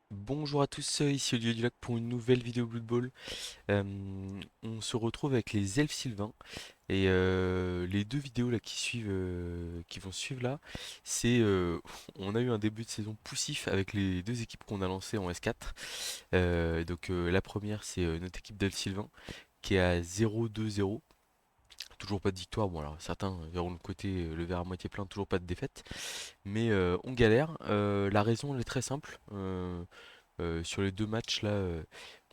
Bonjour à tous, ici Olivier Dulac pour une nouvelle vidéo Blood Bowl. Euh, on se retrouve avec les elfes sylvains et les deux vidéos là qui vont suivre là, c'est on a eu un début de saison poussif avec les deux équipes qu'on a lancées en S4. La première c'est notre équipe d'elfes sylvains qui est à 0-2-0. Toujours pas de victoire, bon alors certains verront le côté le verre à moitié plein, toujours pas de défaite, mais on galère. La raison elle est très simple. Sur les deux matchs là,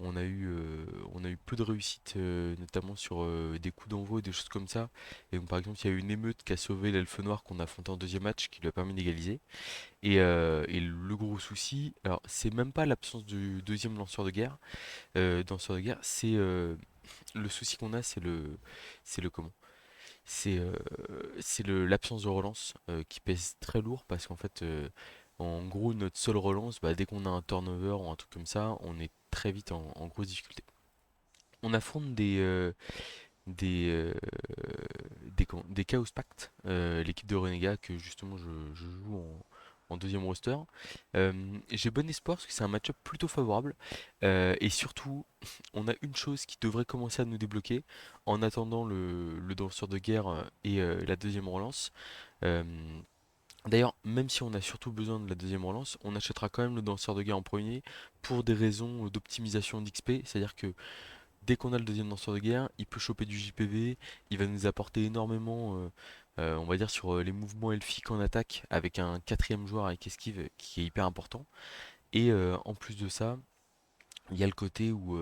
on a eu peu de réussite, notamment sur des coups d'envoi et des choses comme ça. Et donc par exemple, il y a eu une émeute qui a sauvé l'Elfe Noir qu'on a affronté en deuxième match, qui lui a permis d'égaliser. Et le gros souci, alors c'est même pas l'absence du deuxième lanceur de guerre, c'est le souci qu'on a, c'est le comment? C'est l'absence de relance qui pèse très lourd parce qu'en fait, en gros, notre seule relance, bah, dès qu'on a un turnover ou un truc comme ça, on est très vite en grosse difficulté. On affronte des, euh, des Chaos Pact, l'équipe de Renégat que justement je joue en deuxième roster. Euh, j'ai bon espoir parce que c'est un match-up plutôt favorable. Et surtout, on a une chose qui devrait commencer à nous débloquer en attendant le danseur de guerre et la deuxième relance. Euh, D'ailleurs, même si on a surtout besoin de la deuxième relance, on achètera quand même le danseur de guerre en premier pour des raisons d'optimisation d'XP. C'est-à-dire que dès qu'on a le deuxième lanceur de guerre, il peut choper du JPV, il va nous apporter énormément, on va dire, sur les mouvements elfiques en attaque, avec un quatrième joueur avec esquive qui est hyper important. Et en plus de ça, il y a le côté où,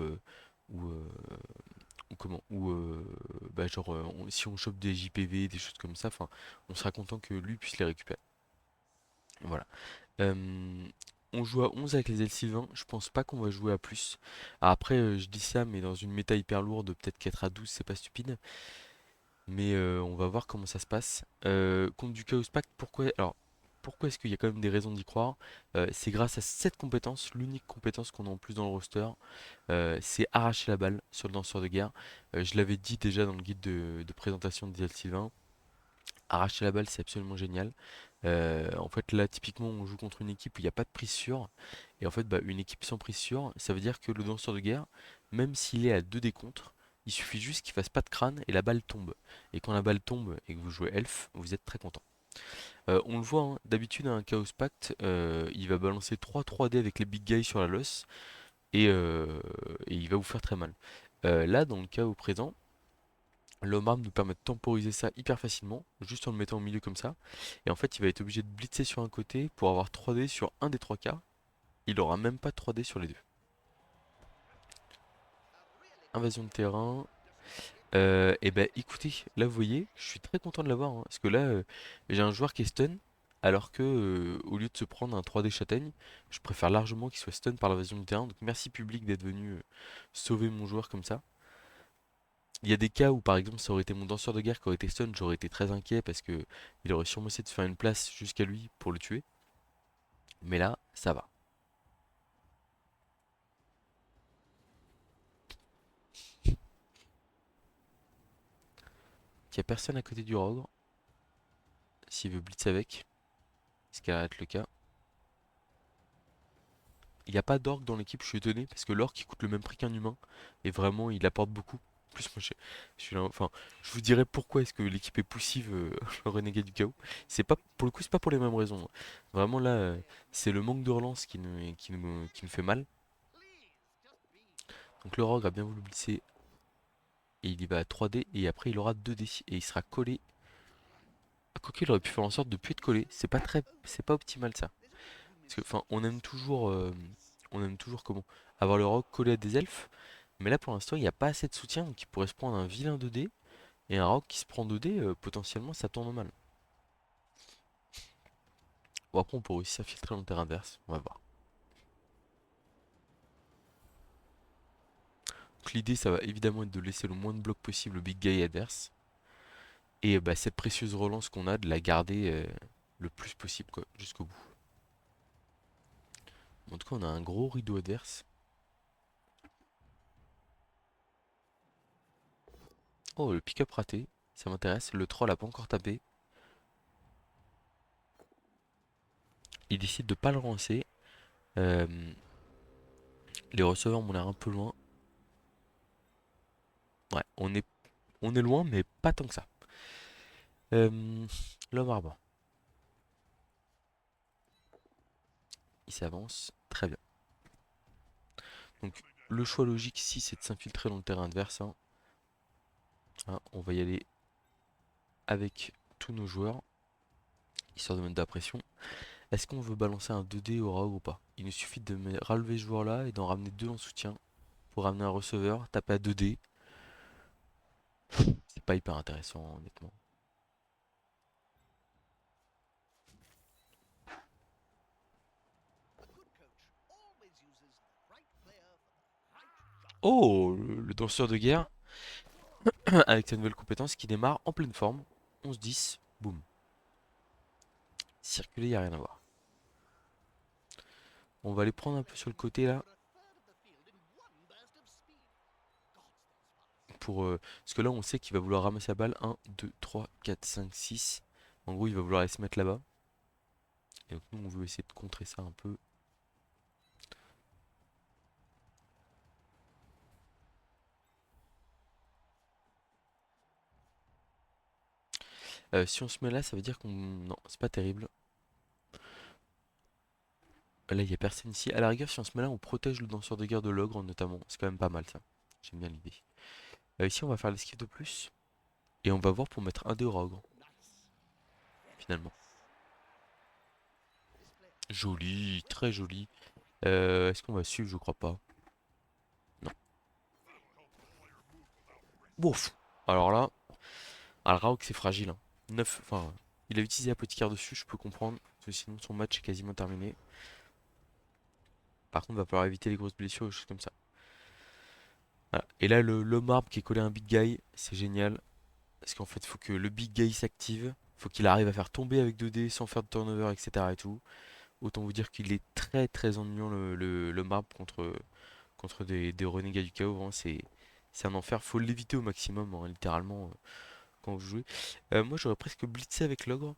bah, genre, si on chope des JPV, des choses comme ça, enfin, on sera content que lui puisse les récupérer. Voilà. Euh, on joue à 11 avec les ailes Sylvain, je pense pas qu'on va jouer à plus. Après, je dis ça, mais dans une méta hyper lourde, peut-être qu'être à 12, c'est pas stupide. Mais on va voir comment ça se passe. Contre du Chaos Pact, pourquoi est-ce qu'il y a quand même des raisons d'y croire? C'est grâce à cette compétence, l'unique compétence qu'on a en plus dans le roster, c'est arracher la balle sur le danseur de guerre. Je l'avais dit déjà dans le guide de présentation de DL Sylvain, arracher la balle c'est absolument génial. En fait là typiquement on joue contre une équipe où il n'y a pas de prise sûre. Et en fait bah, une équipe sans prise sûre, ça veut dire que le danseur de guerre, même s'il est à 2 décomptes, il suffit juste qu'il fasse pas de crâne et la balle tombe. Et quand la balle tombe et que vous jouez elf, vous êtes très content. On le voit, hein, d'habitude un Chaos Pact, il va balancer 3-3D avec les big guys sur la loss et il va vous faire très mal. Là dans le cas au présent, l'homme arme nous permet de temporiser ça hyper facilement, juste en le mettant au milieu comme ça. Et en fait, il va être obligé de blitzer sur un côté pour avoir 3D sur un des trois cas. Il aura même pas 3D sur les deux. Invasion de terrain. Et ben écoutez, là vous voyez, je suis très content de l'avoir, hein, parce que là, j'ai un joueur qui est stun, alors que au lieu de se prendre un 3D châtaigne, je préfère largement qu'il soit stun par l'invasion du terrain. Donc merci public d'être venu sauver mon joueur comme ça. Il y a des cas où par exemple ça aurait été mon danseur de guerre qui aurait été stun, j'aurais été très inquiet parce que il aurait sûrement essayé de se faire une place jusqu'à lui pour le tuer. Mais là, ça va. Il n'y a personne à côté du Rogre, s'il veut blitz avec, ce qui arrête le cas. Il n'y a pas d'orc dans l'équipe, je suis étonné, parce que l'orc il coûte le même prix qu'un humain, et vraiment il apporte beaucoup. En plus, moi je suis là, enfin, je vous dirai pourquoi est-ce que l'équipe est poussive, le renégat du chaos. C'est pas, pour le coup, c'est pas pour les mêmes raisons. Vraiment là, c'est le manque de relance qui nous fait mal. Donc le Rogue a bien voulu blitzer et il y va à 3D et après il aura 2D et il sera collé. Ah, quoique il aurait pu faire en sorte de plus être collé. C'est pas optimal ça. Parce que, enfin, on aime toujours comment avoir le Rogue collé à des elfes. Mais là pour l'instant il n'y a pas assez de soutien donc il pourrait se prendre un vilain 2D et un Rogue qui se prend 2D potentiellement ça tourne mal. Bon après on pourrait aussi s'infiltrer dans le terrain adverse. On va voir. Donc l'idée ça va évidemment être de laisser le moins de blocs possible au big guy adverse. Et bah, cette précieuse relance qu'on a de la garder le plus possible quoi, jusqu'au bout. En tout cas, on a un gros rideau adverse. Oh, le pick-up raté. Ça m'intéresse. Le troll a pas encore tapé. Il décide de pas le relancer. Euh, Les receveurs m'ont l'air un peu loin. Ouais, on est loin, mais pas tant que ça. L'homme arbre, il s'avance. Très bien. Donc, le choix logique ici, c'est de s'infiltrer dans le terrain adverse, hein. Hein, on va y aller avec tous nos joueurs, histoire de mettre de la pression. Est-ce qu'on veut balancer un 2D au Raw ou pas? Il nous suffit de relever ce joueur-là et d'en ramener deux en soutien pour ramener un receveur, taper à 2D. C'est pas hyper intéressant, honnêtement. Oh, le danseur de guerre, avec sa nouvelle compétence qui démarre en pleine forme. 11-10, boum. Circuler, y a rien à voir. On va aller prendre un peu sur le côté là. Parce que là, on sait qu'il va vouloir ramasser la balle. 1, 2, 3, 4, 5, 6. En gros, il va vouloir aller se mettre là-bas. Et donc, nous, on veut essayer de contrer ça un peu. Si on se met là, ça veut dire qu'on... Non, c'est pas terrible. Là, il n'y a personne ici. À la rigueur, si on se met là, on protège le danseur de guerre de l'ogre, notamment. C'est quand même pas mal, ça. J'aime bien l'idée. Ici, on va faire l'esquive de plus. Et on va voir pour mettre un dé au ogre, finalement. Joli, très joli. Est-ce qu'on va suivre? Je crois pas. Non. Ouf. Alors là, le Raog c'est fragile, hein. 9, enfin, il a utilisé l'apothicaire dessus, je peux comprendre. Parce que sinon, son match est quasiment terminé. Par contre, il va falloir éviter les grosses blessures ou des choses comme ça. Voilà. Et là, le marbre qui est collé à un big guy, c'est génial. Parce qu'en fait, il faut que le big guy s'active. Faut qu'il arrive à faire tomber avec 2D sans faire de turnover, etc. et tout. Autant vous dire qu'il est très très ennuyant le marbre contre des renégats du chaos. Vraiment, c'est un enfer. Faut l'éviter au maximum, hein, littéralement, quand vous jouez. Moi, j'aurais presque blitzé avec l'ogre.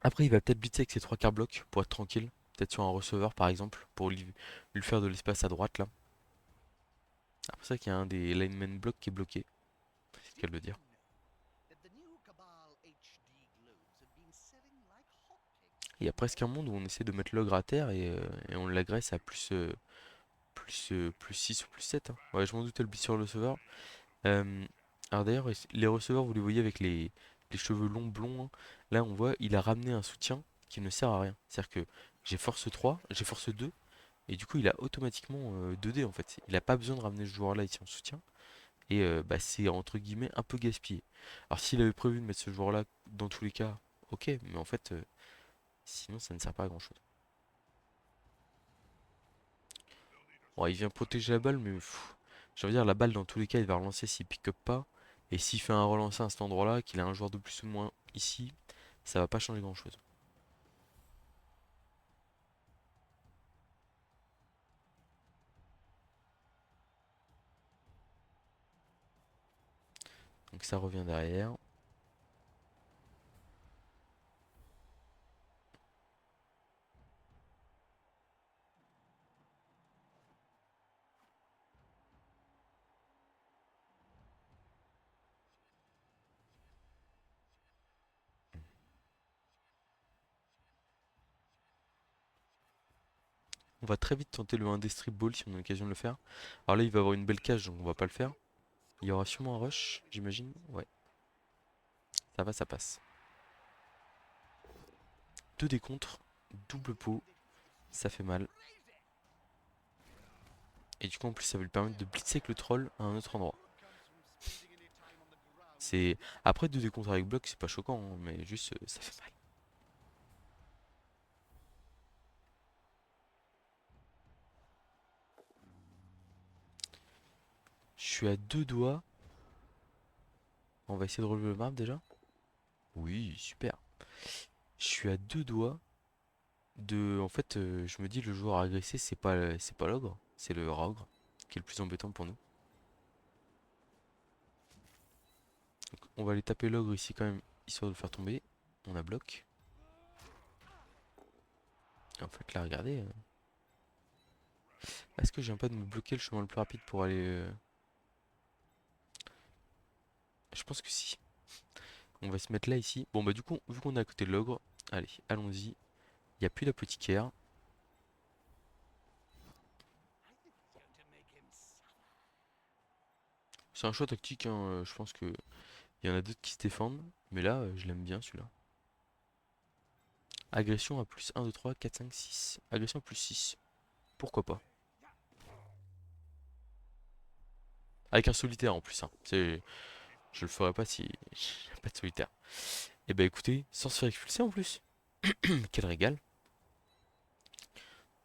Après, il va peut-être blitzer avec ses trois quarts blocs pour être tranquille. Peut-être sur un receveur, par exemple, pour lui faire de l'espace à droite, là. C'est pour ça qu'il y a un des linemen block qui est bloqué. C'est le cas de le dire. Il y a presque un monde où on essaie de mettre l'ogre à terre et on l'agresse à plus 6 ou plus 7, hein. Ouais, je m'en doutais le blitz sur le receveur. Euh, alors d'ailleurs, les receveurs, vous les voyez avec les cheveux longs blonds, hein. Là, on voit, il a ramené un soutien qui ne sert à rien. C'est-à-dire que j'ai force 3, j'ai force 2, et du coup, il a automatiquement 2D en fait. Il n'a pas besoin de ramener ce joueur-là ici en soutien. Et bah, c'est entre guillemets un peu gaspillé. Alors s'il avait prévu de mettre ce joueur-là dans tous les cas, ok, mais en fait, sinon ça ne sert pas à grand-chose. Bon, il vient protéger la balle, mais je veux dire, la balle dans tous les cas, il va relancer s'il pick up pas. Et s'il fait un relancer à cet endroit-là, qu'il a un joueur de plus ou de moins ici, ça va pas changer grand-chose. Donc ça revient derrière. On va très vite tenter le 1D strip ball si on a l'occasion de le faire. Alors là, il va avoir une belle cage, donc on va pas le faire. Il y aura sûrement un rush, j'imagine. Ouais, ça va, ça passe. Deux décontres, double pot, ça fait mal. Et du coup, en plus, ça va lui permettre de blitzer avec le troll à un autre endroit. C'est Après deux décontres avec bloc, c'est pas choquant, hein, mais juste ça fait mal. Je suis à deux doigts. On va essayer de relever le marbre déjà. Oui, super. Je suis à deux doigts en fait, je me dis le joueur agressé, c'est pas l'ogre, c'est le raogre qui est le plus embêtant pour nous. Donc, on va aller taper l'ogre ici quand même, histoire de le faire tomber. On a bloc. Et en fait, là, regardez. Est-ce que je viens pas de me bloquer le chemin le plus rapide pour aller... Je pense que si. On va se mettre là, ici. Bon, bah du coup, vu qu'on est à côté de l'ogre, allez, allons-y. Il n'y a plus d'apothicaire. C'est un choix tactique, hein, je pense que il y en a d'autres qui se défendent. Mais là, je l'aime bien, celui-là. Agression à plus 1, 2, 3, 4, 5, 6. Agression à plus 6. Pourquoi pas? Avec un solitaire en plus, hein. Je le ferais pas si j'ai pas de solitaire. Et bah écoutez, sans se faire expulser en plus. Quel régal.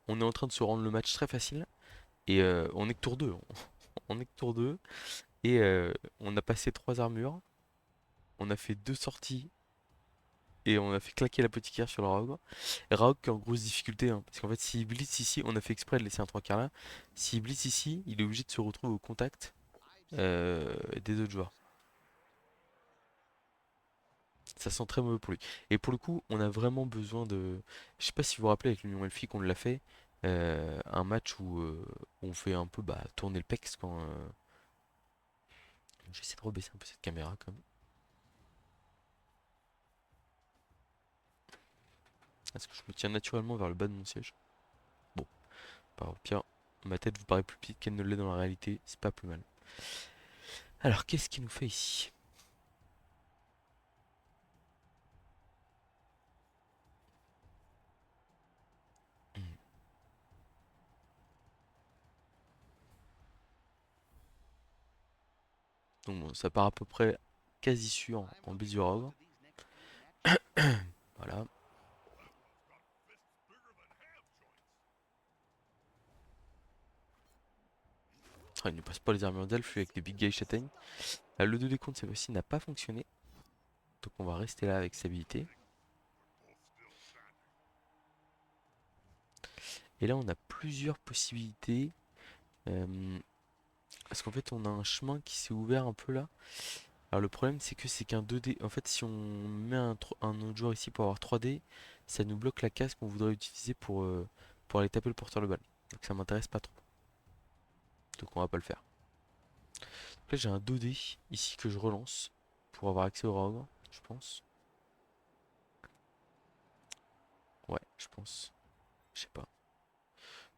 On est en train de se rendre le match très facile. Et on est que tour 2. On est que tour 2. Et on a passé 3 armures. On a fait 2 sorties. Et on a fait claquer l'apothicaire sur le Raog. Raog qui est en grosse difficulté, hein, parce qu'en fait s'il blitz ici, on a fait exprès de laisser un 3 quarts là. S'il blitz ici, il est obligé de se retrouver au contact des autres joueurs. Ça sent très mauvais pour lui. Et pour le coup, on a vraiment besoin de... Je sais pas si vous vous rappelez avec l'Union Elfique, on l'a fait. Un match où on fait un peu bah, tourner le pex quand... J'essaie de rebaisser un peu cette caméra quand même. Est-ce que je me tiens naturellement vers le bas de mon siège? Bon, pas au pire, ma tête vous paraît plus petite qu'elle ne l'est dans la réalité, c'est pas plus mal. Alors, qu'est-ce qu'il nous fait ici? Hmm. Donc bon, ça part à peu près quasi sûr en Bizurog. Voilà. Ah, il ne passe pas les armures d'elfe lui, avec des big guys châtaignes. Le 2 des comptes cette fois-ci n'a pas fonctionné. Donc on va rester là avec stabilité. Et là on a plusieurs possibilités. euh, Parce qu'en fait on a un chemin qui s'est ouvert un peu là. Alors le problème c'est qu'un 2D. En fait si on met un autre joueur ici pour avoir 3D, ça nous bloque la case qu'on voudrait utiliser pour aller taper le porteur de balle. Donc ça m'intéresse pas trop. Donc on va pas le faire. Donc là j'ai un 2D ici que je relance pour avoir accès au Raogre, je pense. Ouais, je pense. Je sais pas.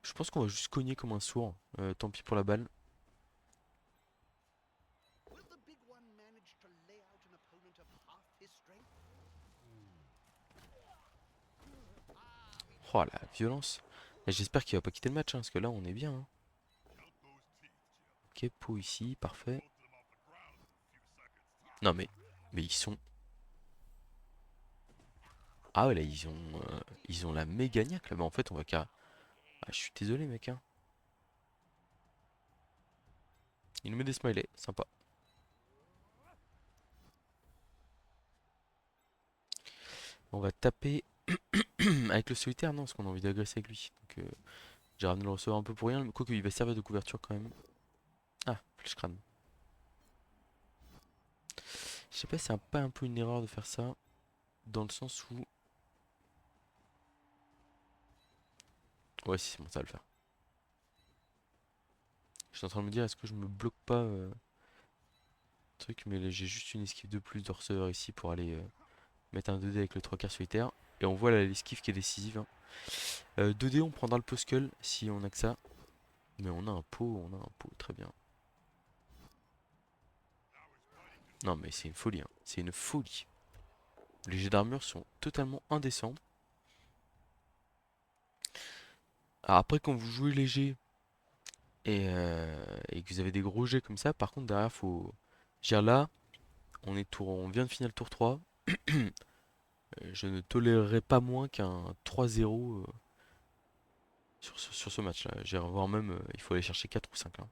Je pense qu'on va juste cogner comme un sourd. Tant pis pour la balle. Oh la violence. Et j'espère qu'il va pas quitter le match, hein, parce que là on est bien, hein. Ok, pot ici, parfait. Non mais ils sont... Ah ouais là ils ont la méga niaque là. Mais en fait on va carrément... Ah, je suis désolé mec, hein. Il nous met des smileys, sympa. On va taper avec le solitaire, non, parce qu'on a envie d'agresser avec lui. Donc j'ai ramené le receveur un peu pour rien, mais quoique il va servir de couverture quand même. Ah, flèche crâne. Je sais pas si c'est pas un peu une erreur de faire ça, dans le sens où... Ouais, si c'est bon, ça va le faire. Je suis en train de me dire, est-ce que je me bloque pas truc, mais là, j'ai juste une esquive de plus de receveur ici pour aller mettre un 2D avec le 3 quarts solitaire. Et on voit là l'esquive qui est décisive, hein. 2D, on prendra le pot skull si on a que ça. Mais on a un pot, très bien. Non mais c'est une folie, hein. C'est une folie. Les jets d'armure sont totalement indécents. Alors après quand vous jouez léger et que vous avez des gros jets comme ça, par contre derrière faut... Je veux dire là, on vient de finir le tour 3. Je ne tolérerai pas moins qu'un 3-0 sur ce match-là. J'ai voire même, il faut aller chercher 4 ou 5 là.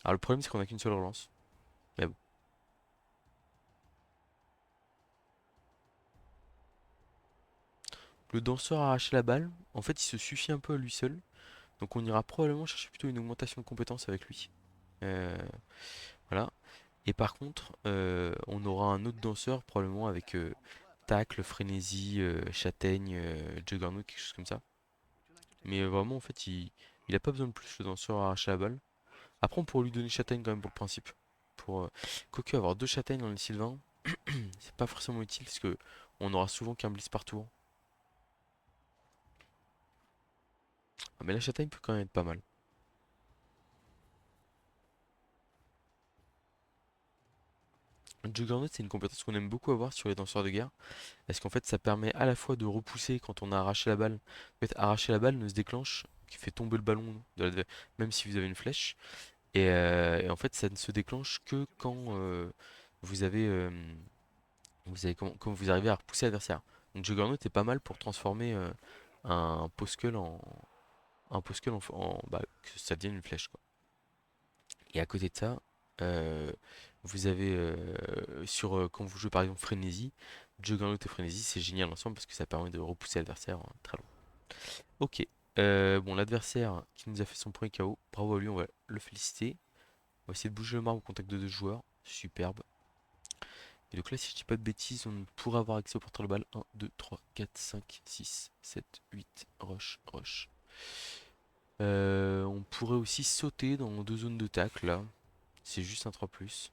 Alors le problème c'est qu'on a qu'une seule relance. Mais bon. Le danseur a arraché la balle. En fait, il se suffit un peu à lui seul. Donc on ira probablement chercher plutôt une augmentation de compétences avec lui. Euh, voilà. Et par contre, on aura un autre danseur probablement avec tacle, frénésie, châtaigne, juggernaut, quelque chose comme ça. Mais vraiment, en fait, Il a pas besoin de plus, le danseur à arracher la balle. Après, on pourrait lui donner châtaigne quand même pour le principe. Pour, quoique avoir deux châtaignes dans les Sylvains, c'est pas forcément utile parce que on aura souvent qu'un blitz par tour. Ah, mais la châtaigne peut quand même être pas mal. Le Juggernaut, c'est une compétence qu'on aime beaucoup avoir sur les danseurs de guerre. Parce qu'en fait, ça permet à la fois de repousser quand on a arraché la balle. En fait, arracher la balle ne se déclenche, qui fait tomber le ballon même si vous avez une flèche. Et en fait, ça ne se déclenche que quand vous avez, quand vous arrivez à repousser l'adversaire. Donc Juggernaut est pas mal pour transformer un Poskull bah, que ça devienne une flèche, quoi. Et à côté de ça, euh, vous avez quand vous jouez par exemple Frénésie, Juggernaut et Frénésie, c'est génial ensemble parce que ça permet de repousser l'adversaire très loin. Ok. Bon, l'adversaire qui nous a fait son premier KO, bravo à lui, on va le féliciter. On va essayer de bouger le marbre au contact de deux joueurs. Superbe. Et donc là, si je dis pas de bêtises, on pourrait avoir accès au porteur de balle. 1, 2, 3, 4, 5, 6, 7, 8. Rush, rush. On pourrait aussi sauter dans deux zones de tacle là. C'est juste un 3+.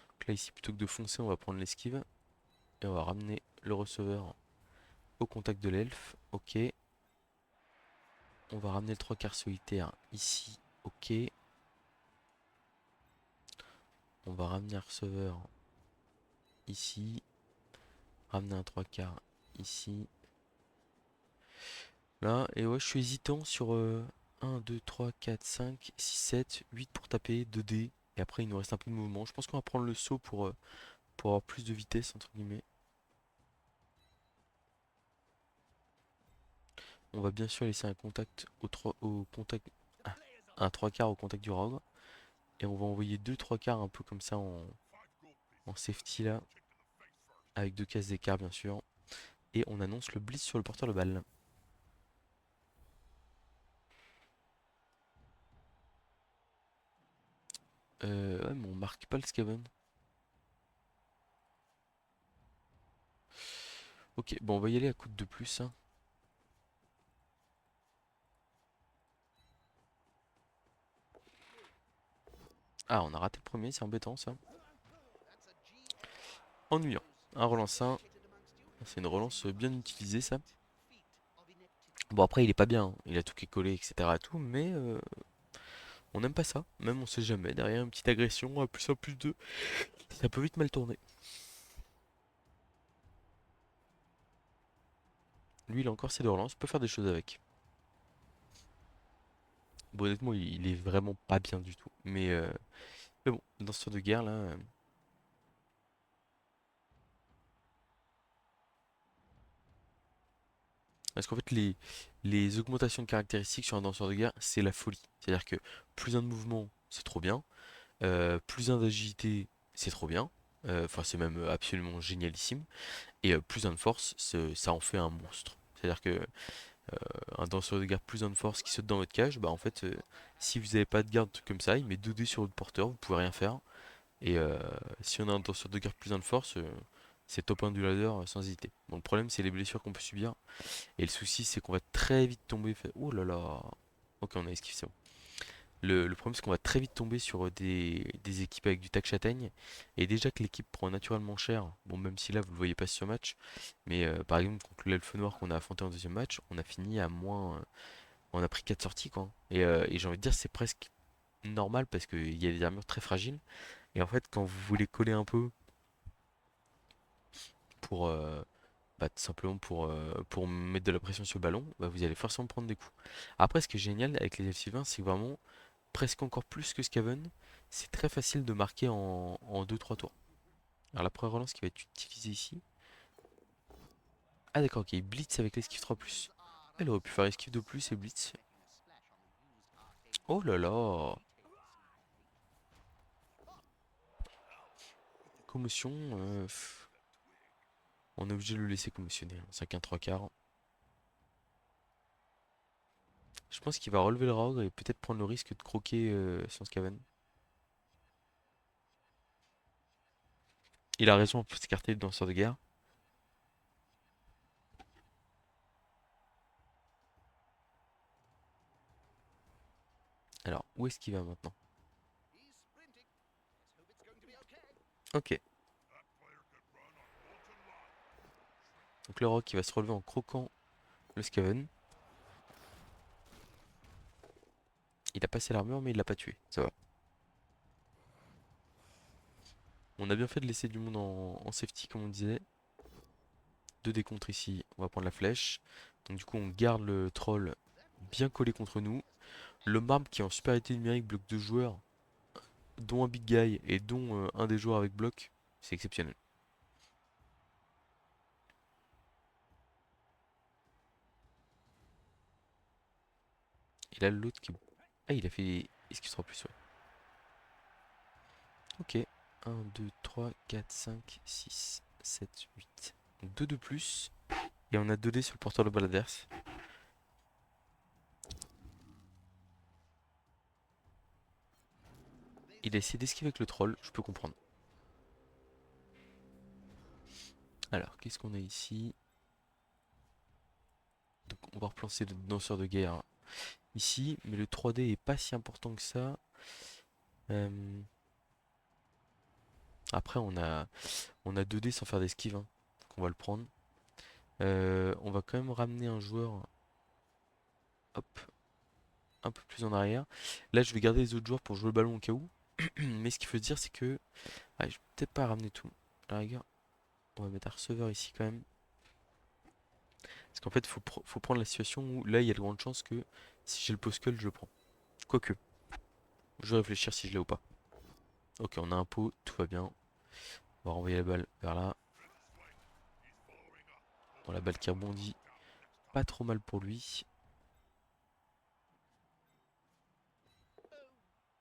Donc là, ici, plutôt que de foncer, on va prendre l'esquive. Et on va ramener le receveur au contact de l'elfe. Ok. On va ramener le 3 quarts solitaire ici. Ok. On va ramener un receveur ici. Ramener un 3 quarts ici. Là, et ouais, je suis hésitant sur 1, 2, 3, 4, 5, 6, 7, 8 pour taper, 2 dés. Et après, il nous reste un peu de mouvement. Je pense qu'on va prendre le saut pour avoir plus de vitesse, entre guillemets. On va bien sûr laisser un contact au contact, ah, un 3 quarts au contact du rogue. Et on va envoyer deux 3 quarts un peu comme ça en safety là, avec 2 cases d'écart bien sûr. Et on annonce le blitz sur le porteur de balle. Ouais, mais on marque pas le Skaven. Ok, bon, on va y aller à coup de 2+, hein. Ah, on a raté le premier, c'est embêtant ça. Ennuyant. Un relance 1. C'est une relance bien utilisée ça. Bon après il est pas bien, hein. Il a tout qui est collé, etc. Tout, mais on n'aime pas ça. Même on sait jamais. Derrière une petite agression, +1, +2, ça peut vite mal tourner. Lui il a encore ses deux relances, peut faire des choses avec. Bon honnêtement il est vraiment pas bien du tout. Mais bon, dans ce genre de guerre là. Parce qu'en fait les augmentations de caractéristiques sur un danseur de guerre, c'est la folie. C'est-à-dire que plus un de mouvement, c'est trop bien. Plus un d'agilité, c'est trop bien. Enfin, c'est même absolument génialissime. Et plus un de force, ça en fait un monstre. C'est-à-dire que un danseur de garde plus un de force qui saute dans votre cage, bah en fait, si vous n'avez pas de garde comme ça, il met 2 dés sur votre porteur, vous pouvez rien faire. Et si on a un danseur de garde plus un de force, c'est top 1 du ladder sans hésiter. Bon, le problème, c'est les blessures qu'on peut subir. Et le souci, c'est qu'on va très vite tomber. Oh là là. Ok, on a esquivé, c'est bon. Le problème, c'est qu'on va très vite tomber sur des équipes avec du tac châtaigne. Et déjà que l'équipe prend naturellement cher, bon, même si là, vous le voyez pas sur ce match, mais par exemple, contre l'Elfe Noir qu'on a affronté en deuxième match, on a fini à moins. On a pris 4 sorties, quoi. Et j'ai envie de dire, c'est presque normal parce qu'il y a des armures très fragiles. Et en fait, quand vous voulez coller un peu pour. Bah, tout simplement pour mettre de la pression sur le ballon, bah, vous allez forcément prendre des coups. Après, ce qui est génial avec les F-Sylvains, c'est que vraiment, presque encore plus que Skaven, c'est très facile de marquer en 2-3 tours. Alors la première relance qui va être utilisée ici. Ah d'accord, ok, Blitz avec l'esquive 3+. Elle aurait pu faire esquive 2+ et Blitz. Oh là là. Commotion. On est obligé de le laisser commotionner, hein. 5-1 3 quarts. Je pense qu'il va relever le rogue et peut-être prendre le risque de croquer son Skaven. Il a raison, on peut s'écarter le danseur de guerre. Alors, où est-ce qu'il va maintenant? Ok. Donc le roc, il va se relever en croquant le Skaven. Il a passé l'armure, mais il l'a pas tué. Ça va. On a bien fait de laisser du monde en safety, comme on disait. Deux décomptes ici. On va prendre la flèche. Donc du coup, on garde le troll bien collé contre nous. Le marbre qui est en supériorité numérique bloque deux joueurs, dont un big guy et dont un des joueurs avec bloc. C'est exceptionnel. Et là, l'autre qui... Ah, il a fait... Est-ce qu'il sera plus, ouais. Ok. 1, 2, 3, 4, 5, 6, 7, 8. Donc 2 de plus. Et on a 2 dés sur le porteur de balle adverse. Il a essayé d'esquiver avec le troll, je peux comprendre. Alors, qu'est-ce qu'on a ici? Donc, on va replacer le danseur de guerre ici. Mais le 3D est pas si important que ça. Euh, Après, on a 2 dés sans faire d'esquive, hein. Donc on va le prendre. On va quand même ramener un joueur, hop, un peu plus en arrière. Là, je vais garder les autres joueurs pour jouer le ballon au cas où. Mais ce qu'il faut se dire, c'est que... Ah, je vais peut-être pas ramener tout. À la rigueur, on va mettre un receveur ici quand même. Parce qu'en fait, faut prendre la situation où là, il y a de grandes chances que si j'ai le postcule, je le prends. Quoique, je vais réfléchir si je l'ai ou pas. Ok, on a un pot, tout va bien. On va renvoyer la balle vers là. Bon, la balle qui rebondit, pas trop mal pour lui.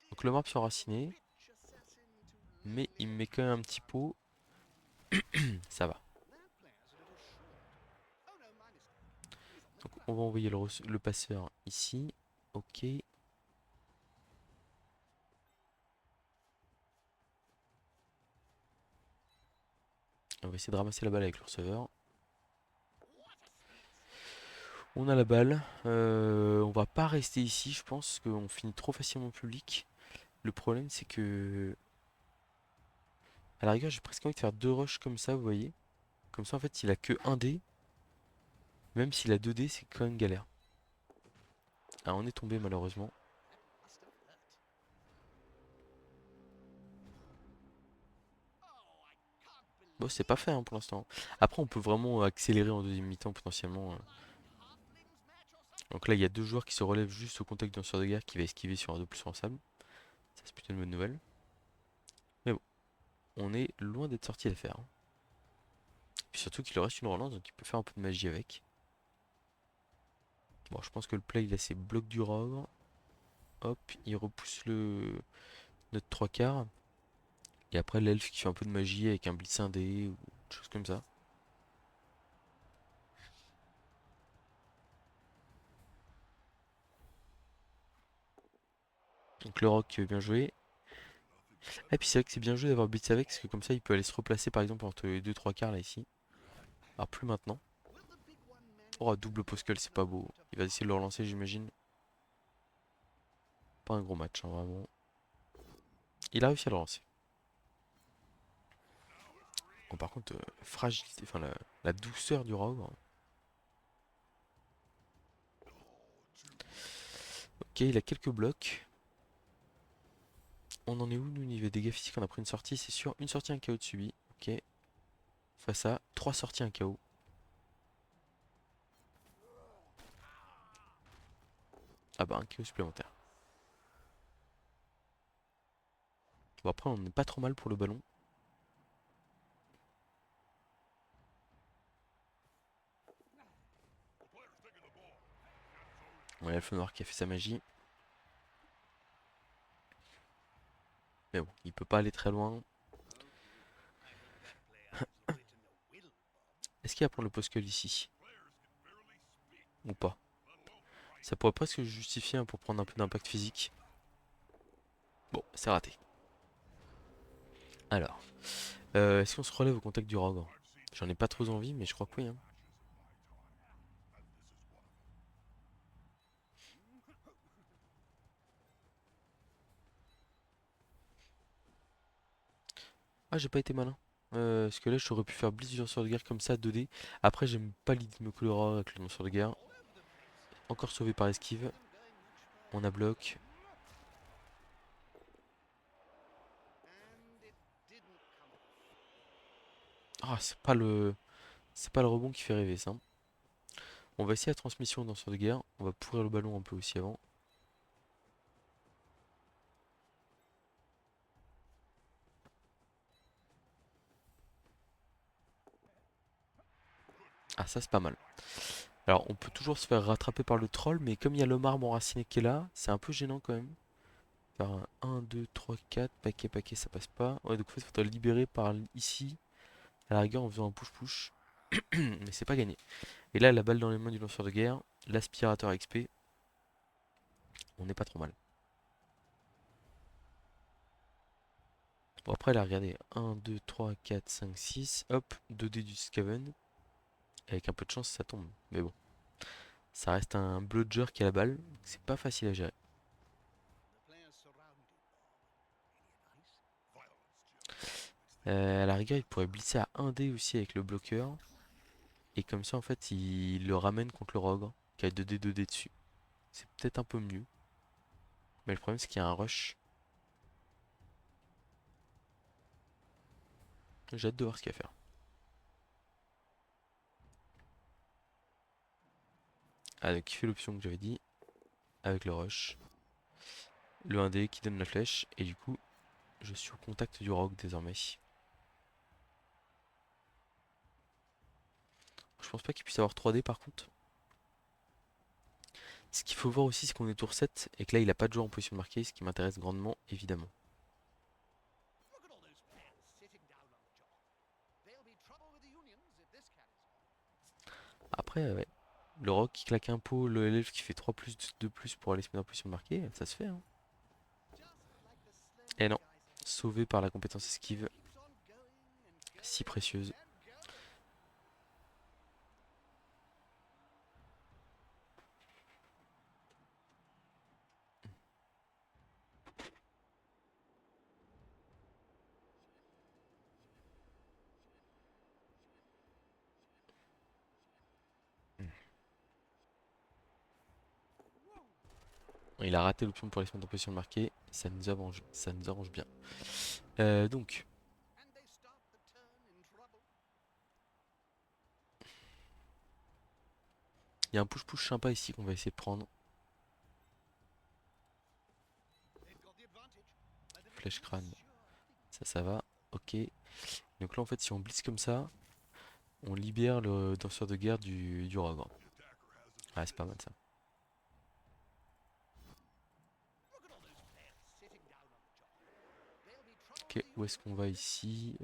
Donc le marbre sont raciné, mais il me met quand même un petit pot. Ça va. Donc on va envoyer le passeur ici. Ok. On va essayer de ramasser la balle avec le receveur. On a la balle. On va pas rester ici, je pense qu'on finit trop facilement au public. Le problème, c'est que... À la rigueur, j'ai presque envie de faire deux rushs comme ça, vous voyez. Comme ça, en fait, il a que un dé. Même s'il a 2 dés, c'est quand même galère. Ah, on est tombé malheureusement. Bon, c'est pas fait hein, pour l'instant. Après, on peut vraiment accélérer en deuxième mi-temps potentiellement. Donc là, il y a deux joueurs qui se relèvent juste au contact d'un sort de guerre qui va esquiver sur un 2 plus sur un sable. Ça, c'est plutôt une bonne nouvelle. Mais bon, on est loin d'être sorti d'affaire, hein. Puis surtout qu'il lui reste une relance, donc il peut faire un peu de magie avec. Bon, je pense que le play, là, c'est bloc du rogue. Hop, il repousse notre trois quarts. Et après, l'elfe qui fait un peu de magie avec un blitz indé ou autre chose comme ça. Donc le rock, bien joué. Et puis c'est vrai que c'est bien joué d'avoir blitz avec, parce que comme ça, il peut aller se replacer par exemple entre les 2-3 quarts là ici. Alors plus maintenant. Oh, double postcule, c'est pas beau. Il va essayer de le relancer, j'imagine. Pas un gros match, hein, vraiment. Il a réussi à le relancer. Bon, par contre, fragilité, enfin la douceur du rogue. Ok, il a quelques blocs. On en est où, nous, niveau dégâts physiques? On a pris une sortie, c'est sûr. Une sortie, un KO de subi. Ok. Face à 3 sorties, un KO. Ah bah, un KO supplémentaire. Bon, après, on n'est pas trop mal pour le ballon. On a l'elfe noir qui a fait sa magie. Mais bon, il peut pas aller très loin. Est-ce qu'il va prendre le postcule ici? Ou pas? Ça pourrait presque se justifier hein, pour prendre un peu d'impact physique. Bon, c'est raté. Alors, est-ce qu'on se relève au contact du rogue? J'en ai pas trop envie, mais je crois que oui, hein. Ah, j'ai pas été malin. Parce que là, j'aurais pu faire blitz du lanceur de guerre comme ça, 2D. Après, j'aime pas l'idée de me coller avec le lanceur de guerre. Encore sauvé par esquive. On a bloc. Ah, c'est pas le rebond qui fait rêver, ça. On va essayer la transmission au lanceur de guerre. On va pourrir le ballon un peu aussi avant. Ah, ça, c'est pas mal. Alors, on peut toujours se faire rattraper par le troll, mais comme il y a le marbre enraciné qui est là, c'est un peu gênant quand même. Par un 1, 2, 3, 4, paquet, paquet, ça passe pas. Ouais, donc en fait, il faudrait le libérer par ici, à la rigueur en faisant un push-push. Mais c'est pas gagné. Et là, la balle dans les mains du lanceur de guerre, l'aspirateur XP, on n'est pas trop mal. Bon, après, là, regardez, 1, 2, 3, 4, 5, 6, hop, 2D du Skaven. Avec un peu de chance, ça tombe. Mais bon, ça reste un bludger qui a la balle, c'est pas facile à gérer. À la rigueur, il pourrait blitzer à 1D aussi avec le bloqueur. Et comme ça, en fait, il le ramène contre le Rogue, qui a 2D, 2D dessus. C'est peut-être un peu mieux. Mais le problème, c'est qu'il y a un rush. J'ai hâte de voir ce qu'il va faire. Ah, donc il fait l'option que j'avais dit, avec le rush. Le 1D qui donne la flèche. Et du coup, je suis au contact du Rogue désormais. Je pense pas qu'il puisse avoir 3D par contre. Ce qu'il faut voir aussi, c'est qu'on est tour 7 et que là, il a pas de joueur en position de marquer, ce qui m'intéresse grandement, évidemment. Après, ouais, le Rogue qui claque un pot, le LF qui fait 3 plus de plus pour aller se mettre en position de marquer, ça se fait, hein. Et non, sauvé par la compétence esquive, si précieuse. Il a raté l'option pour aller se mettre en position de marquer, ça nous arrange bien. Donc, il y a un push-push sympa ici qu'on va essayer de prendre. Flèche crâne, ça va, ok. Donc là, en fait, si on blitz comme ça, on libère le danseur de guerre du Rogue. Ouais, c'est pas mal ça. Ok, où est-ce qu'on va ici?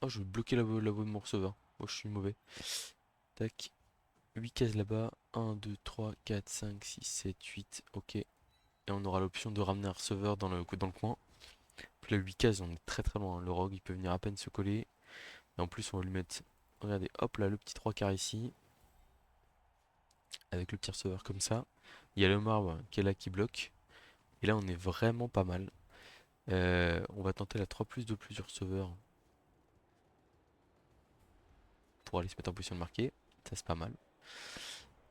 Oh, je vais bloquer la voie de mon receveur. Oh, je suis mauvais. Tac. 8 cases là-bas. 1, 2, 3, 4, 5, 6, 7, 8. Ok. Et on aura l'option de ramener un receveur dans le coin. Puis là, 8 cases, on est très très loin. Le rogue, il peut venir à peine se coller. Et en plus, on va lui mettre. Regardez, hop là, le petit 3 quarts ici. Avec le petit receveur comme ça. Il y a le marbre qui est là qui bloque. Et là, on est vraiment pas mal. On va tenter la 3 plus de plus du receveur pour aller se mettre en position de marquer. Ça, c'est pas mal.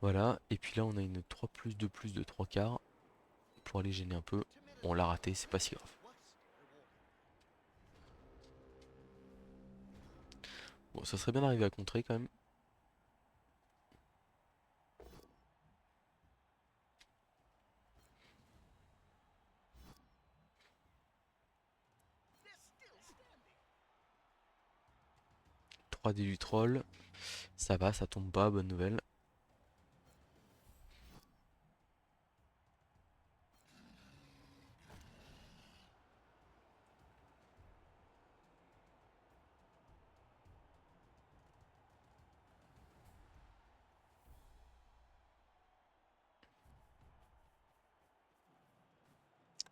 Voilà. Et puis là, on a une 3 plus de 3 quarts pour aller gêner un peu. On l'a raté, c'est pas si grave. Bon, ça serait bien d'arriver à contrer quand même. Trois d du troll. Ça va, ça tombe pas, bonne nouvelle.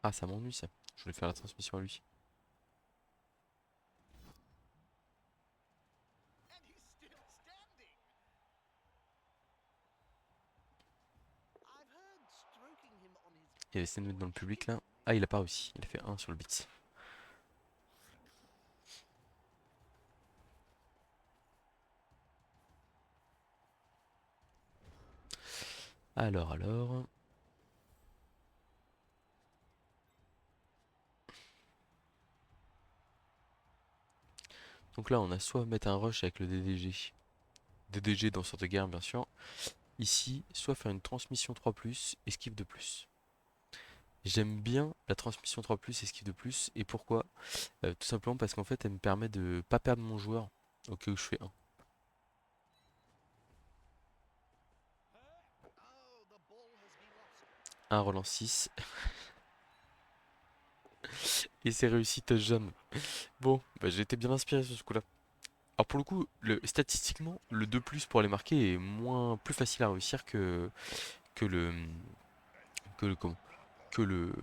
Ah, ça m'ennuie ça. Je voulais faire la transmission à lui. Il va essayer de me mettre dans le public là. Ah, il a pas réussi. Il a fait 1 sur le bits. Alors. Donc là, on a soit mettre un rush avec le DDG. DDG dans sorte de guerre, bien sûr. Ici, soit faire une transmission 3+, esquive de plus. J'aime bien la transmission 3+, esquive de plus. Et pourquoi? Tout simplement parce qu'en fait, elle me permet de pas perdre mon joueur au cas où je fais 1. 1 relance 6. Et c'est réussi, touchdown. Bon, bah, j'ai été bien inspiré sur ce coup-là. Alors pour le coup, statistiquement, le 2+ pour les marquer est plus facile à réussir que le que le comment que le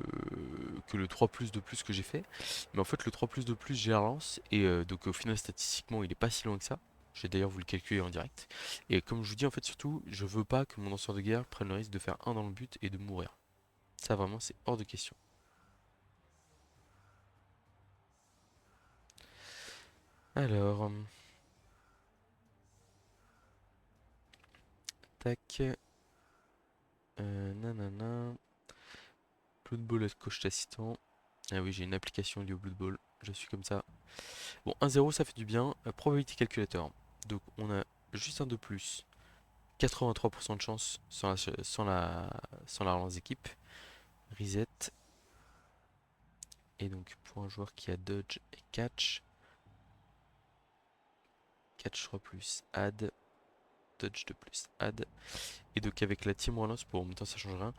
3+, de plus que j'ai fait. Mais en fait, le 3+, de plus, j'ai la relance et donc au final, statistiquement, il est pas si loin que ça. J'ai d'ailleurs voulu le calculer en direct. Et comme je vous dis, en fait, surtout, je veux pas que mon lanceur de guerre prenne le risque de faire 1 dans le but et de mourir. Ça, vraiment, c'est hors de question. Alors, tac, nanana. Blood Bowl coach d'assistant. Ah oui, j'ai une application liée au Blood Bowl. Je suis comme ça. Bon, 1-0, ça fait du bien. Probability calculator. Donc, on a juste un de plus. 83% de chance sans la relance d'équipe. Reset. Et donc, pour un joueur qui a dodge et catch. Catch 3 plus, add. Dodge 2 plus, add. Et donc avec la team relance, pour en même temps ça change rien,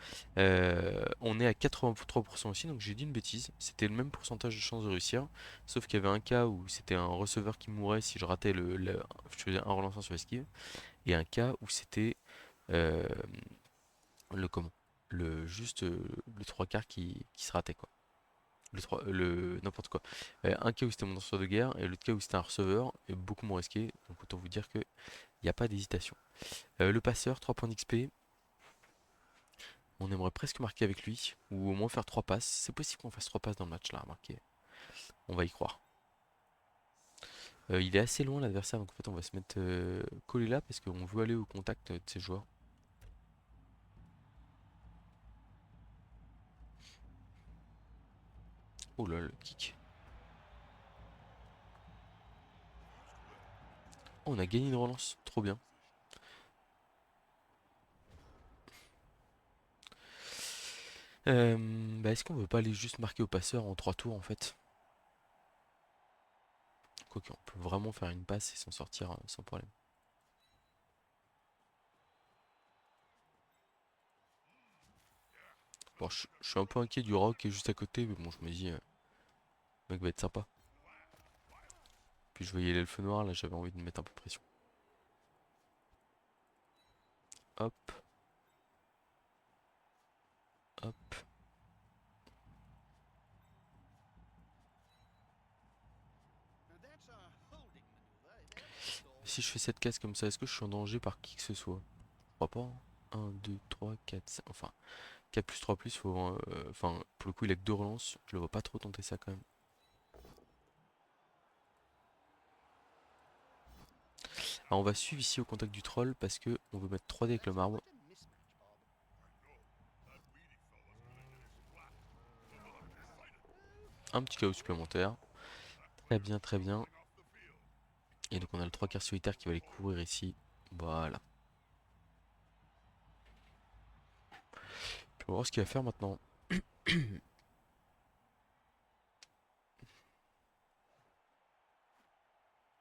on est à 83% aussi, donc j'ai dit une bêtise, c'était le même pourcentage de chance de réussir, sauf qu'il y avait un cas où c'était un receveur qui mourait si je ratais je faisais un relancement sur esquive, et un cas où c'était euh, le comment juste le 3 quarts qui se ratait quoi. Le n'importe quoi. Un cas où c'était mon lanceur de guerre et l'autre cas où c'était un receveur, est beaucoup moins risqué, donc autant vous dire que il n'y a pas d'hésitation. Le passeur, 3 points d'XP. On aimerait presque marquer avec lui, ou au moins faire 3 passes. C'est possible qu'on fasse 3 passes dans le match là, remarquez. On va y croire. Il est assez loin l'adversaire, donc en fait on va se mettre collé là parce qu'on veut aller au contact de ses joueurs. Oh là, le kick. Oh, on a gagné une relance, trop bien. Bah est-ce qu'on veut pas aller juste marquer au passeur en 3 tours en fait? Quoique on peut vraiment faire une passe et s'en sortir sans problème. Bon, je suis un peu inquiet du rock qui est juste à côté, mais bon, je me dis, le mec va être sympa. Puis je voyais l'elfe noir, là j'avais envie de mettre un peu de pression. Hop, hop. Si je fais cette case comme ça, est-ce que je suis en danger par qui que ce soit? Je crois pas. 1, 2, 3, 4, 5. Enfin, 4 plus 3 plus, faut. Enfin, pour le coup, il a que 2 relances. Je le vois pas trop tenter ça quand même. Alors, on va suivre ici au contact du troll parce que on veut mettre 3D avec le marbre. Un petit chaos supplémentaire. Très bien, très bien. Et donc, on a le 3 quarts solitaire qui va aller courir ici. Voilà. Puis on va voir ce qu'il va faire maintenant.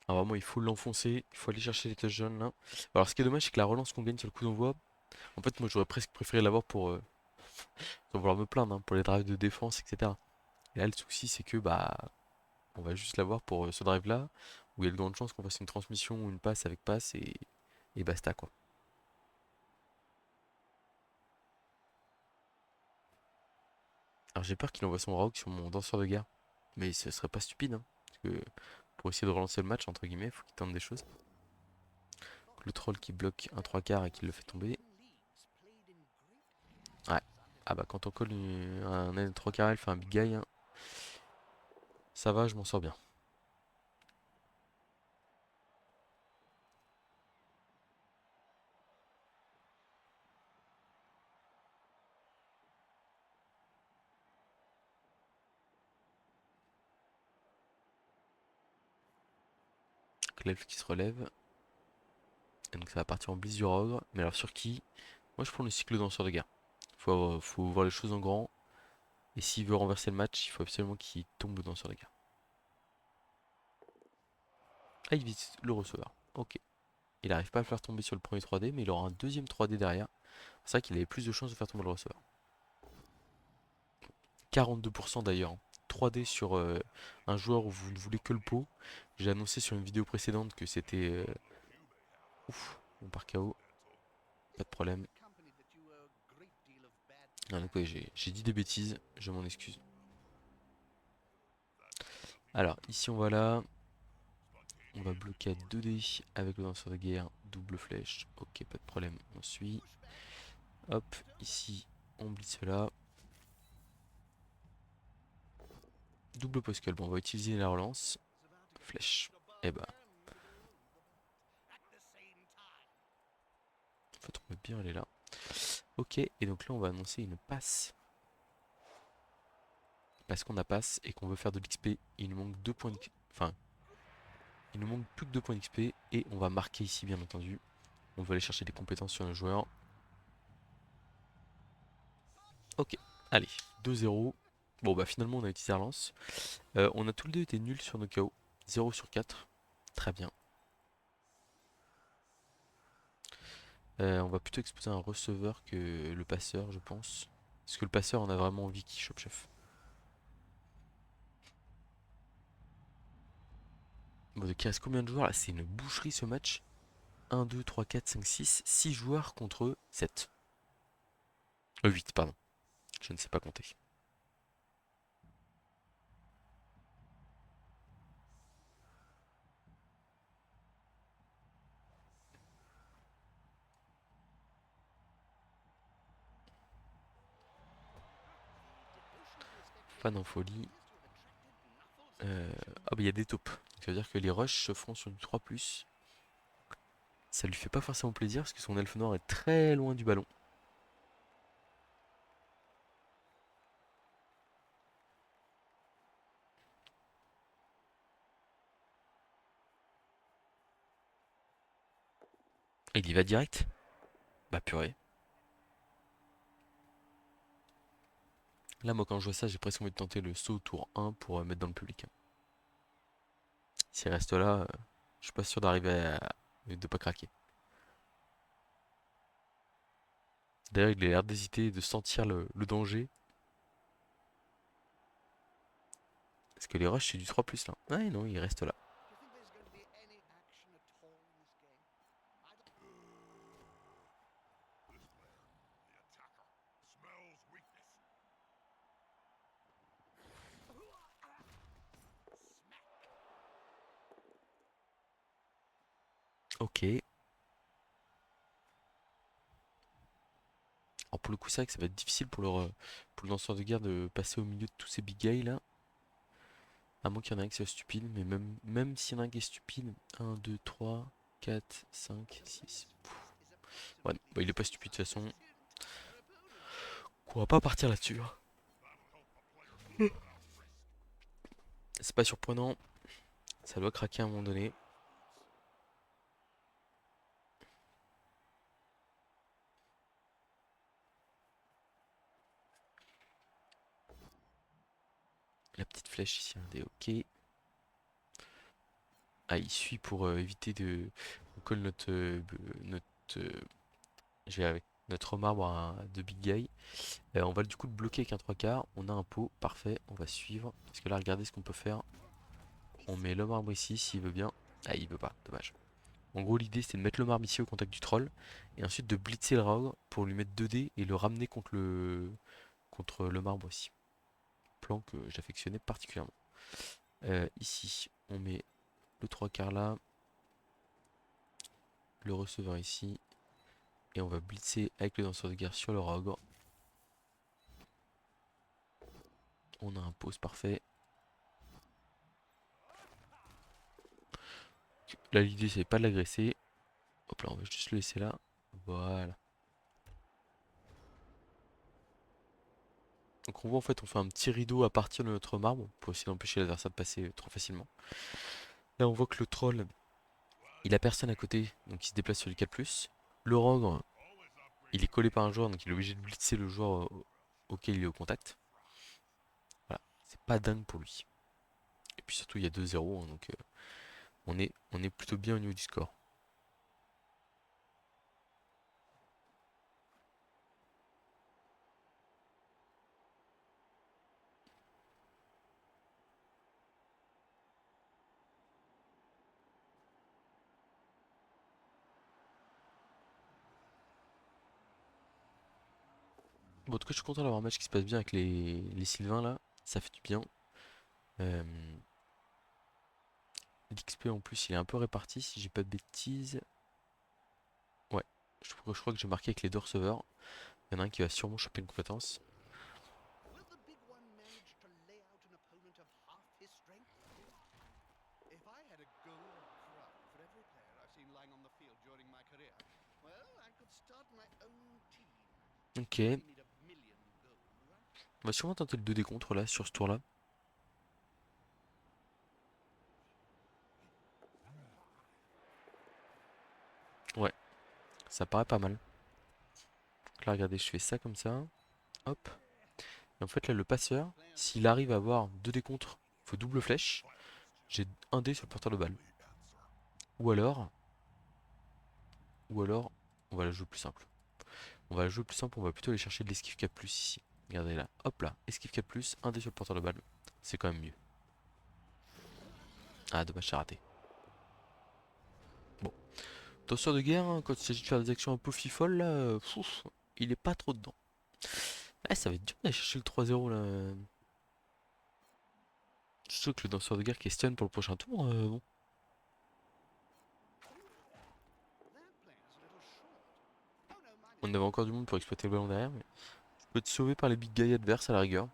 Alors, vraiment, il faut l'enfoncer. Il faut aller chercher les touches jaunes là. Alors, ce qui est dommage, c'est que la relance qu'on gagne sur le coup d'envoi. En fait, moi, j'aurais presque préféré l'avoir sans vouloir me plaindre, hein, pour les drives de défense, etc. Et là, le souci, c'est que bah, on va juste l'avoir pour ce drive-là, où il y a de grandes chances qu'on fasse une transmission ou une passe avec passe et basta quoi. Alors j'ai peur qu'il envoie son rogue sur mon danseur de guerre, mais ce serait pas stupide, hein, parce que pour essayer de relancer le match, entre guillemets, faut qu'il tente des choses. Le troll qui bloque un 3 quarts et qui le fait tomber. Ouais. Ah bah quand on colle un N3 carré, elle fait un big guy, hein, ça va, je m'en sors bien. Donc l'elfe qui se relève. Et donc ça va partir en blessure ogre. Mais alors sur qui? Moi je prends le cycle danseur de guerre. Faut voir les choses en grand. Et s'il veut renverser le match, il faut absolument qu'il tombe le danseur de guerre. Ah, il vise le receveur. Ok. Il n'arrive pas à le faire tomber sur le premier 3D, mais il aura un deuxième 3D derrière. C'est vrai qu'il avait plus de chances de faire tomber le receveur. 42% d'ailleurs. 3D sur un joueur où vous ne voulez que le pot. J'ai annoncé sur une vidéo précédente que c'était... Ouf, on part KO. Pas de problème. Ah, donc ouais, j'ai dit des bêtises, je m'en excuse. Alors, ici on va là. On va bloquer à 2D avec le danseur de guerre. Double flèche. Ok, pas de problème. On suit. Hop, ici, on blitz là. Double postal. Bon, on va utiliser la relance. Flèche. Et bah, faut trouver bien, elle est là. Ok, et donc là, on va annoncer une passe. Parce qu'on a passe et qu'on veut faire de l'XP. Il nous manque 2 points de... Enfin, il nous manque plus que 2 points d'XP. Et on va marquer ici, bien entendu. On va aller chercher des compétences sur nos joueurs. Ok, allez, 2-0. Bon, bah finalement, on a utilisé la relance. On a tous les deux été nuls sur nos KO. 0 sur 4. Très bien. On va plutôt exposer un receveur que le passeur, je pense. Parce que le passeur, on a vraiment envie qu'il chope chef. Bon, donc il reste combien de joueurs là? C'est une boucherie ce match. 1, 2, 3, 4, 5, 6. 6 joueurs contre 7. 8, pardon. Je ne sais pas compter. Fan en folie. Ah bah il y a des taupes. Ça veut dire que les rushs se feront sur du 3+. Ça lui fait pas forcément plaisir parce que son elfe noir est très loin du ballon. Et il y va direct. Bah purée. Là moi quand je vois ça j'ai presque envie de tenter le saut tour 1 pour mettre dans le public, hein. S'il reste là, je suis pas sûr d'arriver à... de pas craquer. D'ailleurs il a l'air d'hésiter et de sentir le danger. Parce que les rushs c'est du 3+, là. Ouais non il reste là. Ok. Alors pour le coup c'est vrai que ça va être difficile pour le lanceur de guerre de passer au milieu de tous ces big guys là. À moins qu'il y en ait un qui soit stupide, mais même s'il y en a un qui est stupide, 1, 2, 3, 4, 5, 6. Ouais, bah, il est pas stupide de toute façon. On va pas partir là-dessus, hein. C'est pas surprenant, ça doit craquer à un moment donné. La petite flèche ici, un dé, ok. Ah, il suit pour éviter de... On colle notre je vais avec notre marbre de Big Guy. On va du coup le bloquer avec un 3 quarts. On a un pot, parfait, on va suivre. Parce que là, regardez ce qu'on peut faire. On met le marbre ici s'il veut bien. Ah, il veut pas, dommage. En gros, l'idée c'est de mettre le marbre ici au contact du troll. Et ensuite de blitzer le Raog pour lui mettre 2 dés et le ramener contre le marbre aussi. Plan que j'affectionnais particulièrement. Ici, on met le 3 quarts là. Le receveur ici. Et on va blitzer avec le danseur de guerre sur le Raog. On a un pause parfait. Là, l'idée, c'est pas de l'agresser. Hop là, on va juste le laisser là. Voilà. Donc on voit en fait, on fait un petit rideau à partir de notre marbre pour essayer d'empêcher l'adversaire de passer trop facilement. Là, on voit que le troll, il a personne à côté, donc il se déplace sur du 4+. Le rogue, il est collé par un joueur, donc il est obligé de blitzer le joueur auquel il est au contact. Voilà, c'est pas dingue pour lui. Et puis surtout, il y a 2-0, hein, donc on est plutôt bien au niveau du score. Bon, en tout cas, je suis content d'avoir un match qui se passe bien avec les Sylvains là. Ça fait du bien. Euh, L'XP en plus, il est un peu réparti si j'ai pas de bêtises. Ouais, je crois que j'ai marqué avec les deux receveurs. Il y en a un qui va sûrement choper une compétence. Will the big one manage to lay out an opponent of half his strength? If I had a gold crown for every player I've seen lying on the field during my career, well, I could start my own team. Ok, You only need a million gold, right? on va sûrement tenter le 2D contre là, sur ce tour là. Ouais, ça paraît pas mal. Donc là, regardez, je fais ça comme ça. Hop. Et en fait, là, le passeur, s'il arrive à avoir 2D contre, il faut double flèche. J'ai un dé sur le porteur de balle. Ou alors, on va la jouer plus simple. On va la jouer plus simple, on va plutôt aller chercher de l'esquive 4+ ici. Regardez là, hop là, esquive 4+, un dé sur le porteur de balle. C'est quand même mieux. Ah, dommage, c'est raté. Bon, danseur de guerre, hein, quand il s'agit de faire des actions un peu fifolles, là, il est pas trop dedans. Ah, ça va être dur d'aller chercher le 3-0 là. Surtout que le danseur de guerre qui est stun pour le prochain tour, bon. That player's a little short. Oh no, mine On is avait better. encore du monde pour exploiter le ballon derrière, mais je peux être sauvé par les big guys adverses à la rigueur.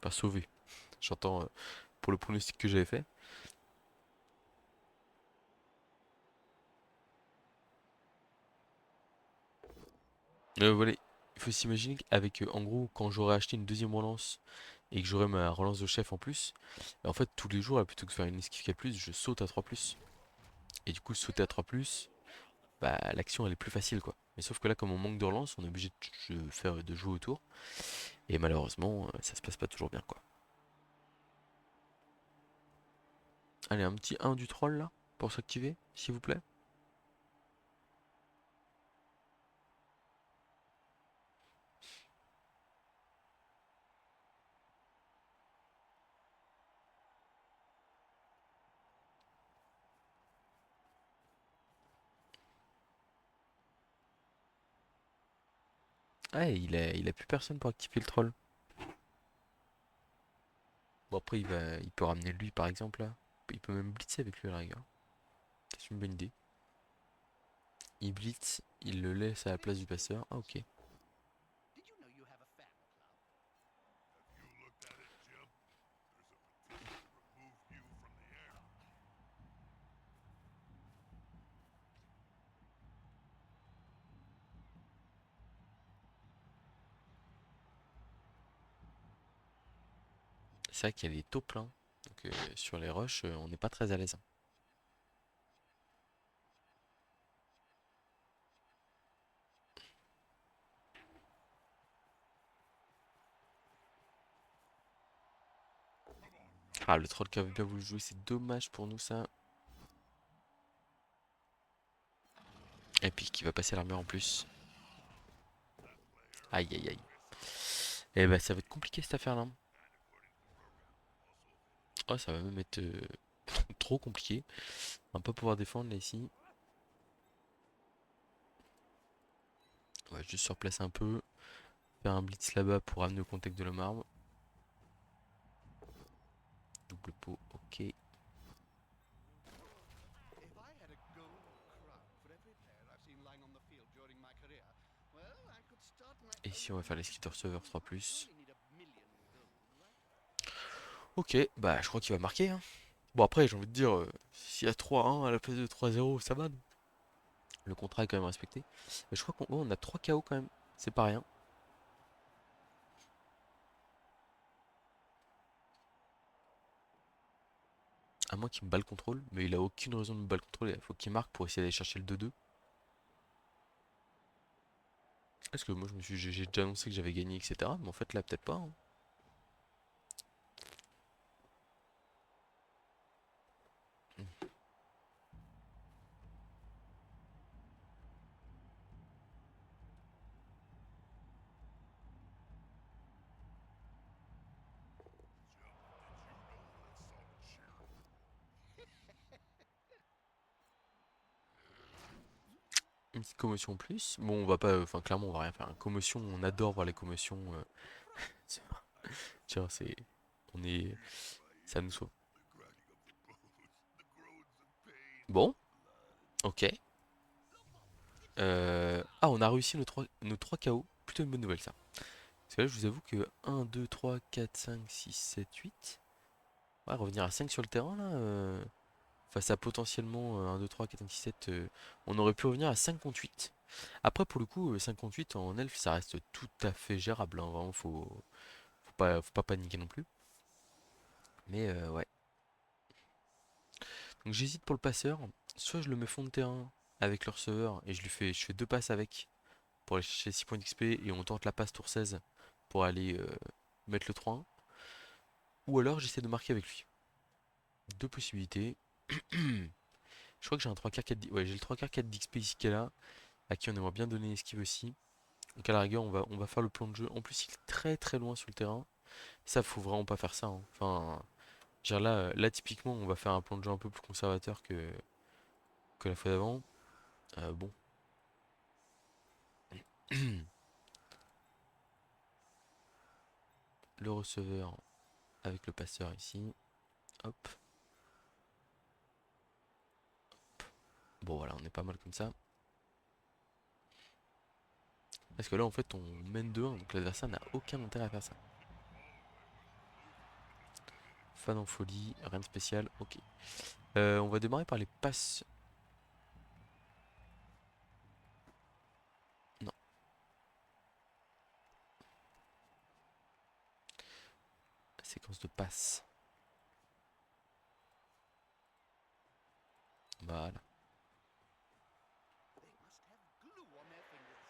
Pas sauvé, j'entends pour le pronostic que j'avais fait. Voilà, il faut s'imaginer qu'avec, en gros, quand j'aurai acheté une deuxième relance et que j'aurai ma relance de chef en plus, en fait, tous les jours, là, plutôt que de faire une esquive 4+, je saute à 3+. Et du coup, sauter à 3+, bah, l'action, elle est plus facile, quoi. Mais sauf que là, comme on manque de relance, on est obligé de jouer autour. Et malheureusement, ça se passe pas toujours bien, quoi. Allez, un petit 1 du troll, là, pour s'activer, s'il vous plaît. Ah, il a plus personne pour activer le troll. Bon, après, il peut ramener lui, par exemple, là. Il peut même blitzer avec lui, à la rigueur. C'est une bonne idée. Il blitz, il le laisse à la place du passeur. Ah, ok. Did you know you have a fan club? C'est vrai qu'il y a des taux pleins. Donc, sur les rushs, on n'est pas très à l'aise, hein. Ah, le troll qui avait bien voulu jouer, c'est dommage pour nous, ça. Et puis qui va passer l'armure en plus. Aïe, aïe, aïe. Et bah, ça va être compliqué cette affaire-là. Oh, ça va même être trop compliqué. On va pas pouvoir défendre là ici. On va juste surplacer un peu. Faire un blitz là-bas pour amener au contact de le marbre. Double pot, ok. If I had a gold crown for every player I've seen lying on the field during my career, well, I could start my Et own ici, on va faire les team. skitter server 3+. You only need a million gold, right? Ok, bah je crois qu'il va marquer, hein. Bon après j'ai envie de dire, s'il y a 3-1 à la place de 3-0, ça va, non. Le contrat est quand même respecté. Mais je crois qu'on oh, on a 3 KO quand même, c'est pas rien. À moins qu'il me bat le contrôle, mais il a aucune raison de me battre le contrôle, il faut qu'il marque pour essayer d'aller chercher le 2-2. Parce que moi j'ai déjà annoncé que j'avais gagné, etc. Mais en fait là peut-être pas, hein. Une petite commotion en plus. Bon on va pas, enfin clairement on va rien faire. Commotion, on adore voir les commotions. Tiens, c'est... On est... Ça nous sauve. Bon, ok. Ah, on a réussi nos 3 KO. Plutôt une bonne nouvelle, ça. Parce que là, je vous avoue que 1, 2, 3, 4, 5, 6, 7, 8. Ouais, revenir à 5 sur le terrain, là. Face à potentiellement 1, 2, 3, 4, 5, 6, 7. On aurait pu revenir à 5 contre 8. Après, pour le coup, 5 contre 8 en elf, ça reste tout à fait gérable, hein. Vraiment, faut pas paniquer non plus. Mais ouais. Donc j'hésite pour le passeur. Soit je le mets fond de terrain avec le receveur et je fais deux passes avec pour aller chercher 6 points d'XP et on tente la passe tour 16 pour aller mettre le 3-1. Ou alors j'essaie de marquer avec lui. Deux possibilités. Je crois que j'ai un 3 k 4 ouais, j'ai le 3 k 4 d'XP ici qui est là, à qui on aimerait bien donner esquive aussi. Donc à la rigueur, on va faire le plan de jeu. En plus, il est très très loin sur le terrain. Ça, faut vraiment pas faire ça, hein. Enfin, je veux dire, là, typiquement, on va faire un plan de jeu un peu plus conservateur que la fois d'avant. Bon. Le receveur avec le passeur ici. Hop. Bon, voilà, on est pas mal comme ça. Parce que là, en fait, on mène 2-1, donc l'adversaire n'a aucun intérêt à faire ça. Fan en folie, rien de spécial, ok. On va démarrer par les passes. Non, séquence de passes. Voilà, They must have glue on their fingers.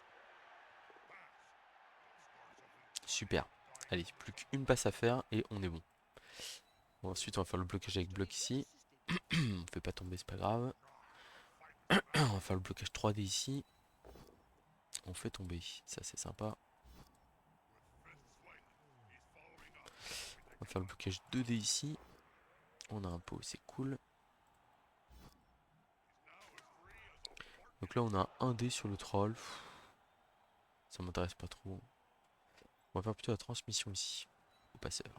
super. Allez, plus qu'une passe à faire et on est bon. Bon, ensuite, on va faire le blocage avec bloc ici. On fait pas tomber, c'est pas grave. On va faire le blocage 3D ici. On fait tomber, ça c'est sympa. On va faire le blocage 2D ici. On a un pot, c'est cool. Donc là, on a un D sur le troll. Ça m'intéresse pas trop. On va faire plutôt la transmission ici, au passeur.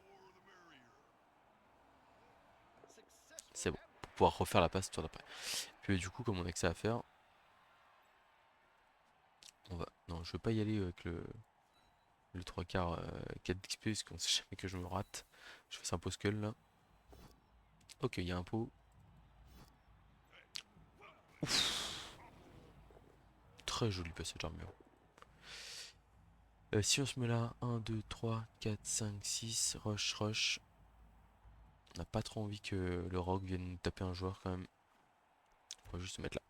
Successful C'est bon, capture. pour pouvoir refaire la passe tour d'après. Puis du coup, comme on a que ça à faire, on va... Non, je veux pas y aller avec le 3 quarts 4 d'XP, parce qu'on sait jamais que je me rate. Je fais ça un pot skull là. Ok, il y a un pot. Très joli passage d'armure. Si on se met là, 1, 2, 3, 4, 5, 6, rush, rush. On n'a pas trop envie que le rogue vienne nous taper un joueur quand même. On va juste se mettre là.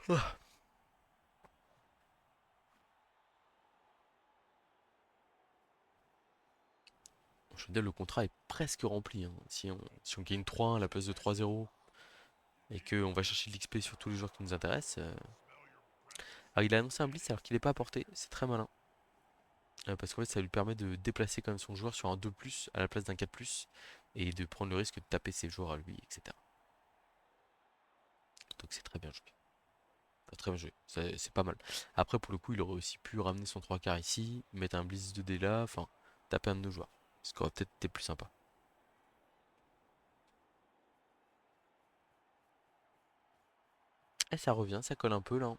Ah. Je veux dire, le contrat est presque rempli, hein. Si on gagne 3-1 à la place de 3-0 et qu'on va chercher de l'XP sur tous les joueurs qui nous intéressent. Alors il a annoncé un blitz alors qu'il n'est pas apporté, c'est très malin. Parce qu'en fait ça lui permet de déplacer quand même son joueur sur un 2+, à la place d'un 4+, et de prendre le risque de taper ses joueurs à lui, etc. Donc c'est très bien joué. Enfin, très bien joué, c'est pas mal. Après pour le coup il aurait aussi pu ramener son 3 quarts ici, mettre un blitz 2D là, enfin taper un de nos joueurs. Ce qui aurait peut-être été plus sympa. Et ça revient, ça colle un peu là, hein.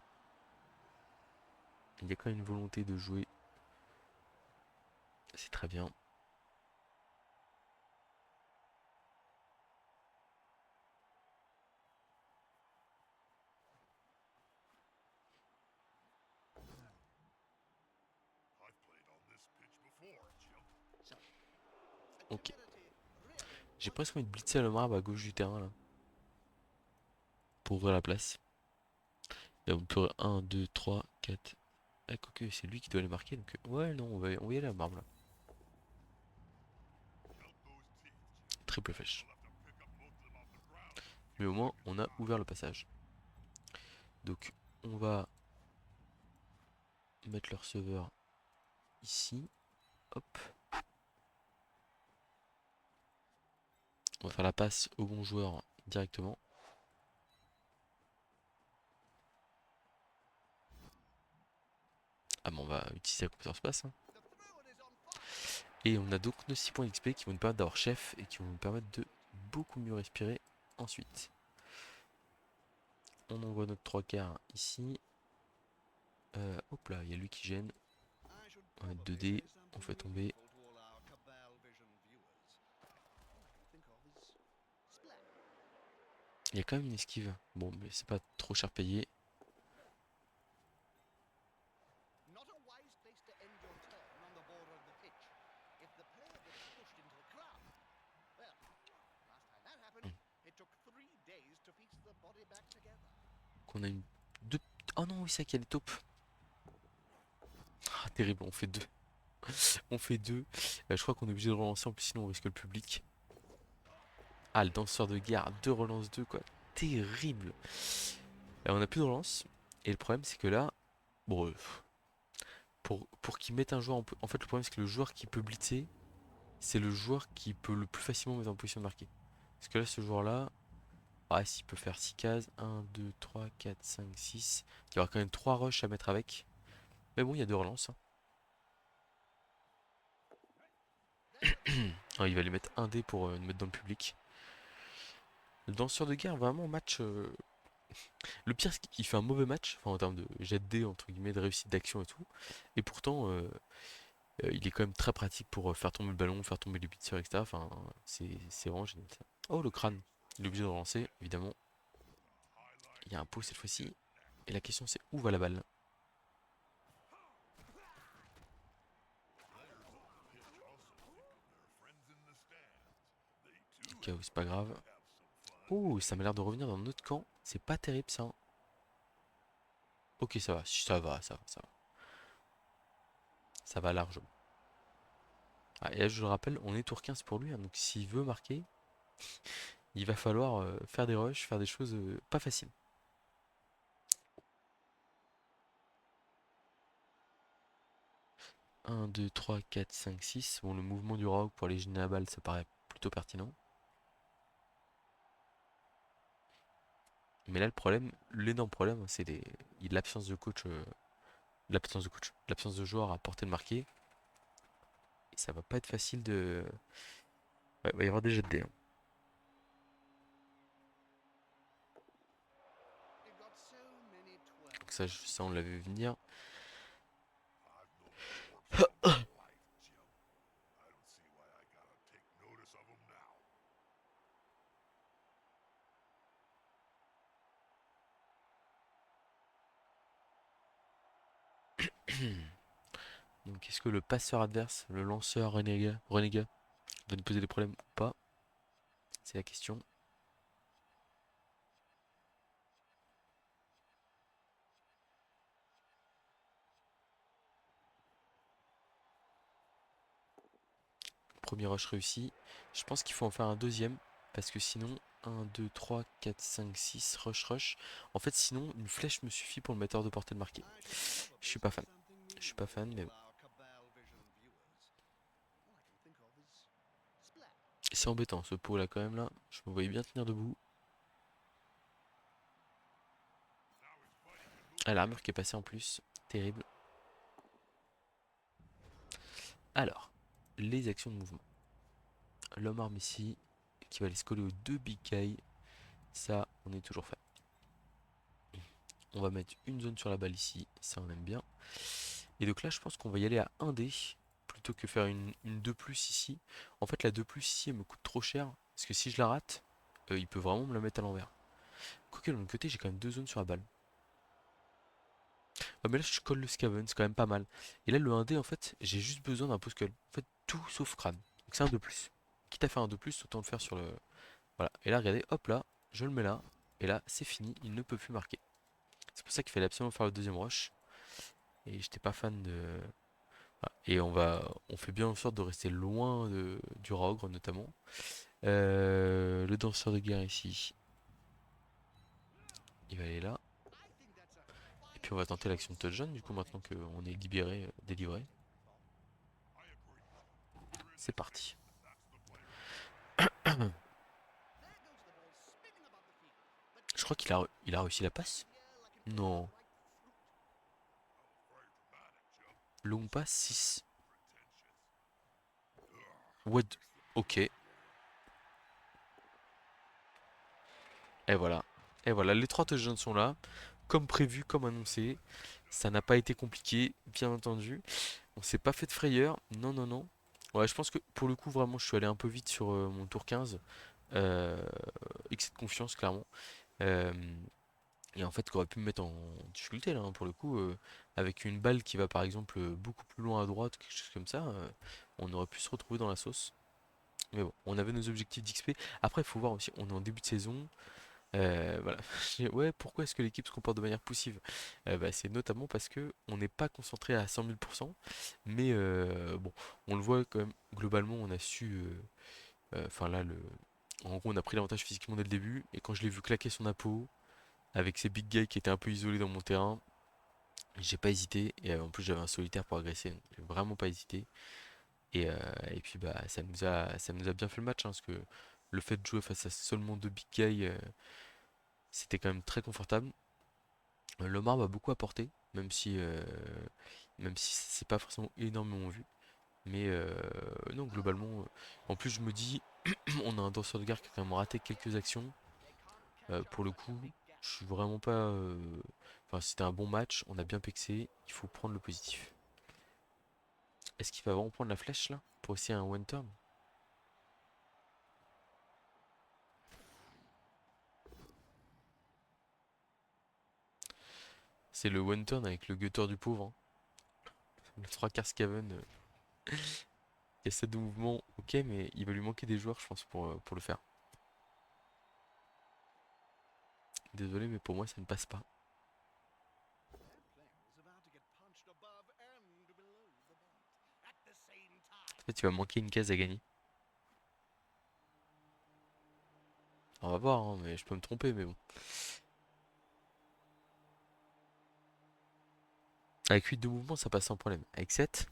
Il y a quand même une volonté de jouer. C'est très bien. So, Ok. agility really J'ai wasn't presque envie de blitzer le marbre à gauche du terrain là. Pour ouvrir la place. Et on peut 1, 2, 3, 4. Ah, quoique c'est lui qui doit les marquer. Donc, ouais, non, on va y aller à marbre là. Triple flèche. Mais au moins, on a ouvert le passage. Donc, on va mettre le receveur ici. Hop. On va faire la passe au bon joueur directement. Ah, mais on va utiliser la compétence passe. Hein. the throw is on fire. Et on a donc nos 6 points XP qui vont nous permettre d'avoir chef et qui vont nous permettre de beaucoup mieux respirer ensuite. On envoie notre 3 quarts ici. Hop là, il y a lui qui gêne. I should On va mettre probably 2D. say On something fait tomber. meaningful to all our Cabal Vision viewers. All I can think of is splat. Il y a quand même une esquive. Bon, mais c'est pas trop cher payé. Not a wise place to end your turn on the border of the pitch. If the player gets pushed into the crowd, well, last time that happened, it took 3 days to piece the body back together. Qu'on a une. Deux... Oh non, oui, c'est qu'il y a les taupes. Ah, terrible, on fait 2. On fait 2. Je crois qu'on est obligé de relancer, en plus sinon on risque le public. Ah, le danseur de guerre, 2 relances 2 quoi. Terrible. On a plus de relance. Et le problème c'est que là, bon, pour qu'il mette un joueur en fait le problème c'est que le joueur qui peut blitzer, c'est le joueur qui peut le plus facilement mettre en position de marquer. Parce que là ce joueur là, ah s'il peut faire 6 cases, 1, 2, 3, 4, 5, 6. Il y aura quand même 3 rushs à mettre avec. Mais bon, il y a 2 relances. Hein. Ah, il va les mettre un dé pour nous mettre dans le public. Le danseur de guerre, vraiment match. Le pire, c'est qu'il fait un mauvais match, enfin en termes de jet de dés, entre guillemets, de réussite d'action et tout. Et pourtant, il est quand même très pratique pour faire tomber le ballon, faire tomber les blitzers, etc. Enfin, c'est vraiment génial. Ça. Oh, le crâne. Il est obligé de relancer, évidemment. Il y a un pot cette fois-ci. Et la question, c'est où va la balle? KO, c'est pas grave. Oh, ça m'a l'air de revenir dans notre camp. C'est pas terrible ça. Hein. Ok, ça va, ça va, ça va, ça va. Ça va largement. Ah, et là, je le rappelle, on est tour 15 pour lui, hein, donc s'il veut marquer, il va falloir faire des rushs, faire des choses pas faciles. 1, 2, 3, 4, 5, 6. Bon, le mouvement du rock pour aller gêner la balle, ça paraît plutôt pertinent. Mais là, le problème, l'énorme problème, c'est l'absence de coach, l'absence de joueur à portée de marquer. Et ça va pas être facile de. Ouais, il va y avoir des jets de dés. Hein. You've got so many Donc 12s ça, on ça on the l'avait vu field. venir. I've known corpses all my life, Jim. I don't see why I gotta take notice of them now. Donc est-ce que le passeur adverse, le lanceur renégat, va nous poser des problèmes ou pas? C'est la question. Premier rush réussi. Je pense qu'il faut en faire un deuxième. Parce que sinon, 1, 2, 3, 4, 5, 6, rush, rush. En fait, sinon, une flèche me suffit pour le mettre hors de portée de marquer. I should Je probably suis pas say fan. something Je suis pas fan, meaningful mais to bon. our Cabal Vision viewers. All I can think of is splat. C'est embêtant ce pot là quand même là. Je me voyais bien tenir debout. Ah, l'armure qui est passée en plus. Terrible. Alors, les actions de mouvement. L'homme arme ici, qui va aller se coller aux deux big guys. Ça, on est toujours fait. On va mettre une zone sur la balle ici, ça on aime bien. Et donc là, je pense qu'on va y aller à 1D plutôt que faire une 2 plus ici. En fait, la 2 plus ici, elle me coûte trop cher. Parce que si je la rate, il peut vraiment me la mettre à l'envers. Quoique, de l'autre côté, j'ai quand même deux zones sur la balle. Ah, mais là, je colle le Scaven, c'est quand même pas mal. Et là, le 1D, en fait, j'ai juste besoin d'un Poskull. En fait, tout sauf crâne. Donc c'est un 2 plus. Quitte à faire un 2 plus, autant le faire sur le. Voilà. Et là, regardez, hop là, je le mets là. Et là, c'est fini, il ne peut plus marquer. C'est pour ça qu'il fallait absolument faire le deuxième rush. Et j'étais pas fan de. Voilà. Et on fait bien en sorte de rester loin du Rogre notamment. Le danseur de guerre ici, il va aller là. I think that's a Et puis fine on va tenter l'action de choice touchdown du coup for maintenant next time. qu'on est libéré, délivré. C'est parti. There goes the ball spinning above the field. The Je crois catcher il a réussi la passe. in the air like an Non. overripe fruit. Long pass 6. What? Ok. Et voilà. Et voilà, les trois touchdowns sont là. Comme prévu, comme annoncé. Ça n'a pas été compliqué, bien entendu. On s'est pas fait de frayeur. Non, non, non. Ouais, je pense que pour le coup, vraiment, je suis allé un peu vite sur mon tour 15. Euh, excès de confiance, clairement. Euh, et en fait, qui aurait pu me mettre en difficulté, là, hein, pour le coup. Avec une balle qui va, par exemple, beaucoup plus loin à droite, quelque chose comme ça, on aurait pu se retrouver dans la sauce. Mais bon, on avait nos objectifs d'XP. Après, il faut voir aussi, on est en début de saison. Voilà. Ouais, pourquoi est-ce que l'équipe se comporte de manière poussive? Bah, c'est notamment parce que on n'est pas concentré à 100 000%. Mais bon, on le voit quand même, globalement, on a su. Enfin là, en gros, on a pris l'avantage physiquement dès le début. Et quand je l'ai vu claquer son apo, avec ces big guys qui étaient un peu isolés dans mon terrain, j'ai pas hésité. Et en plus, j'avais un solitaire pour agresser, donc j'ai vraiment pas hésité. Et puis, bah, ça nous a bien fait le match, hein, parce que le fait de jouer face à seulement deux big guys, c'était quand même très confortable. Lemar m'a beaucoup apporté, même si c'est pas forcément énormément vu. Mais non, globalement, en plus je me dis, on a un danseur de guerre qui a quand même raté quelques actions. Pour le coup, je suis vraiment pas. Enfin, c'était un bon match, on a bien pexé, il faut prendre le positif. Est-ce qu'il va vraiment prendre la flèche là pour essayer un one turn? C'est le one turn avec le gutter du pauvre, hein. Le 3 quarts Scaven, il y a 7 de mouvement, ok, mais il va lui manquer des joueurs, je pense, pour le faire. Désolé, mais pour moi, ça ne passe pas. That player is about to get punched above and below the belt at the same time. En fait, il va manquer une case à gagner. On va voir, hein, mais je peux me tromper, mais bon. Avec 8 de mouvement, ça passe sans problème. Avec 7,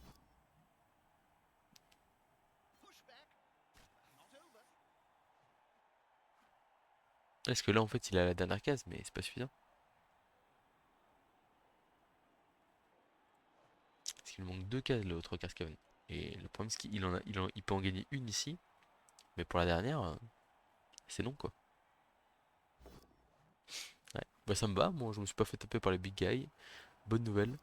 Pushback, not over. est-ce que là, en fait, il a la dernière case, mais c'est pas suffisant. Parce qu'il lui manque deux cases, l'autre case Kaven. Et le problème, c'est qu'il peut en gagner une ici, mais pour la dernière, c'est non, quoi. Ouais. Bah, ça me va, moi, je me suis pas fait taper par les big guys. Bonne nouvelle.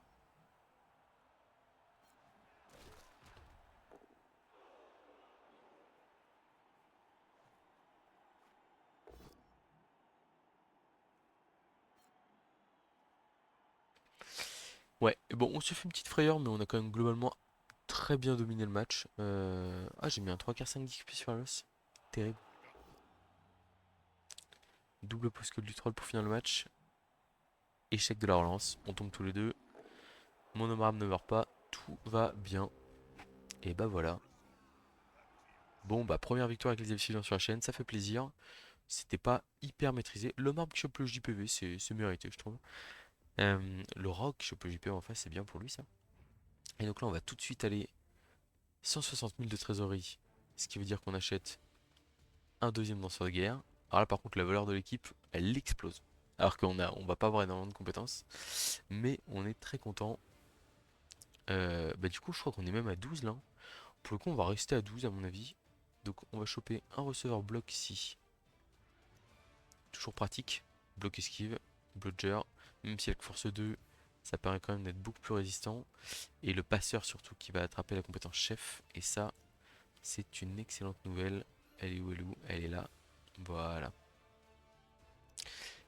Ouais, et bon, on se fait une petite frayeur, mais on a quand même globalement très bien dominé le match. Ah, j'ai mis un 3 quarts 5 d'XP sur l'os. Terrible. Double post que du troll pour finir le match. Échec de la relance. On tombe tous les deux. Mon homarme ne meurt pas. Tout va bien. Et bah voilà. Bon, bah première victoire avec les Elfsiliens sur la chaîne, ça fait plaisir. C'était pas hyper maîtrisé. Le marbre qui chope le JPV, c'est mérité, je trouve. Le rock qui chope le JPV en face, c'est bien pour lui ça. Et donc là, on va tout de suite aller 160 000 de trésorerie. Ce qui veut dire qu'on achète un deuxième danseur de guerre. Alors là, par contre, la valeur de l'équipe, elle explose. Alors on va pas avoir énormément de compétences. Mais on est très content. Bah du coup, je crois qu'on est même à 12 là. Pour le coup, on va rester à 12 à mon avis. Donc on va choper un receveur bloc ici. Toujours pratique. Bloc esquive, blodger. Même si avec force 2, ça permet quand même d'être beaucoup plus résistant. Et le passeur surtout qui va attraper la compétence chef. Et ça, c'est une excellente nouvelle. Elle est où, elle est où? Elle est là. Voilà.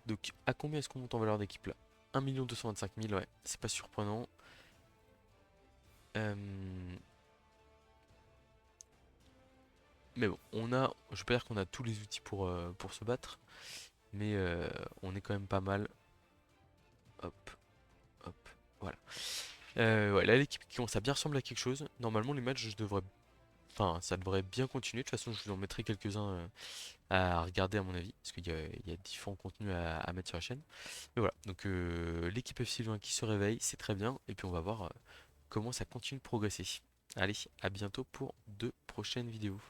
Donc à combien est-ce qu'on monte en valeur d'équipe là? 1 225 000, ouais, c'est pas surprenant. Euh, Mais bon, je vais pas dire qu'on a tous les outils pour se battre, mais on est quand même pas mal. Hop, hop, voilà. Ouais, là l'équipe qui commence à bien ressembler à quelque chose. Normalement les matchs, enfin, ça devrait bien continuer. De toute façon, je vous en mettrai quelques-uns à regarder à mon avis, parce qu'il y a différents contenus à mettre sur la chaîne. Mais voilà, donc l'équipe F20 qui se réveille, c'est très bien, et puis on va voir comment ça continue de progresser. Allez, à bientôt pour de prochaines vidéos.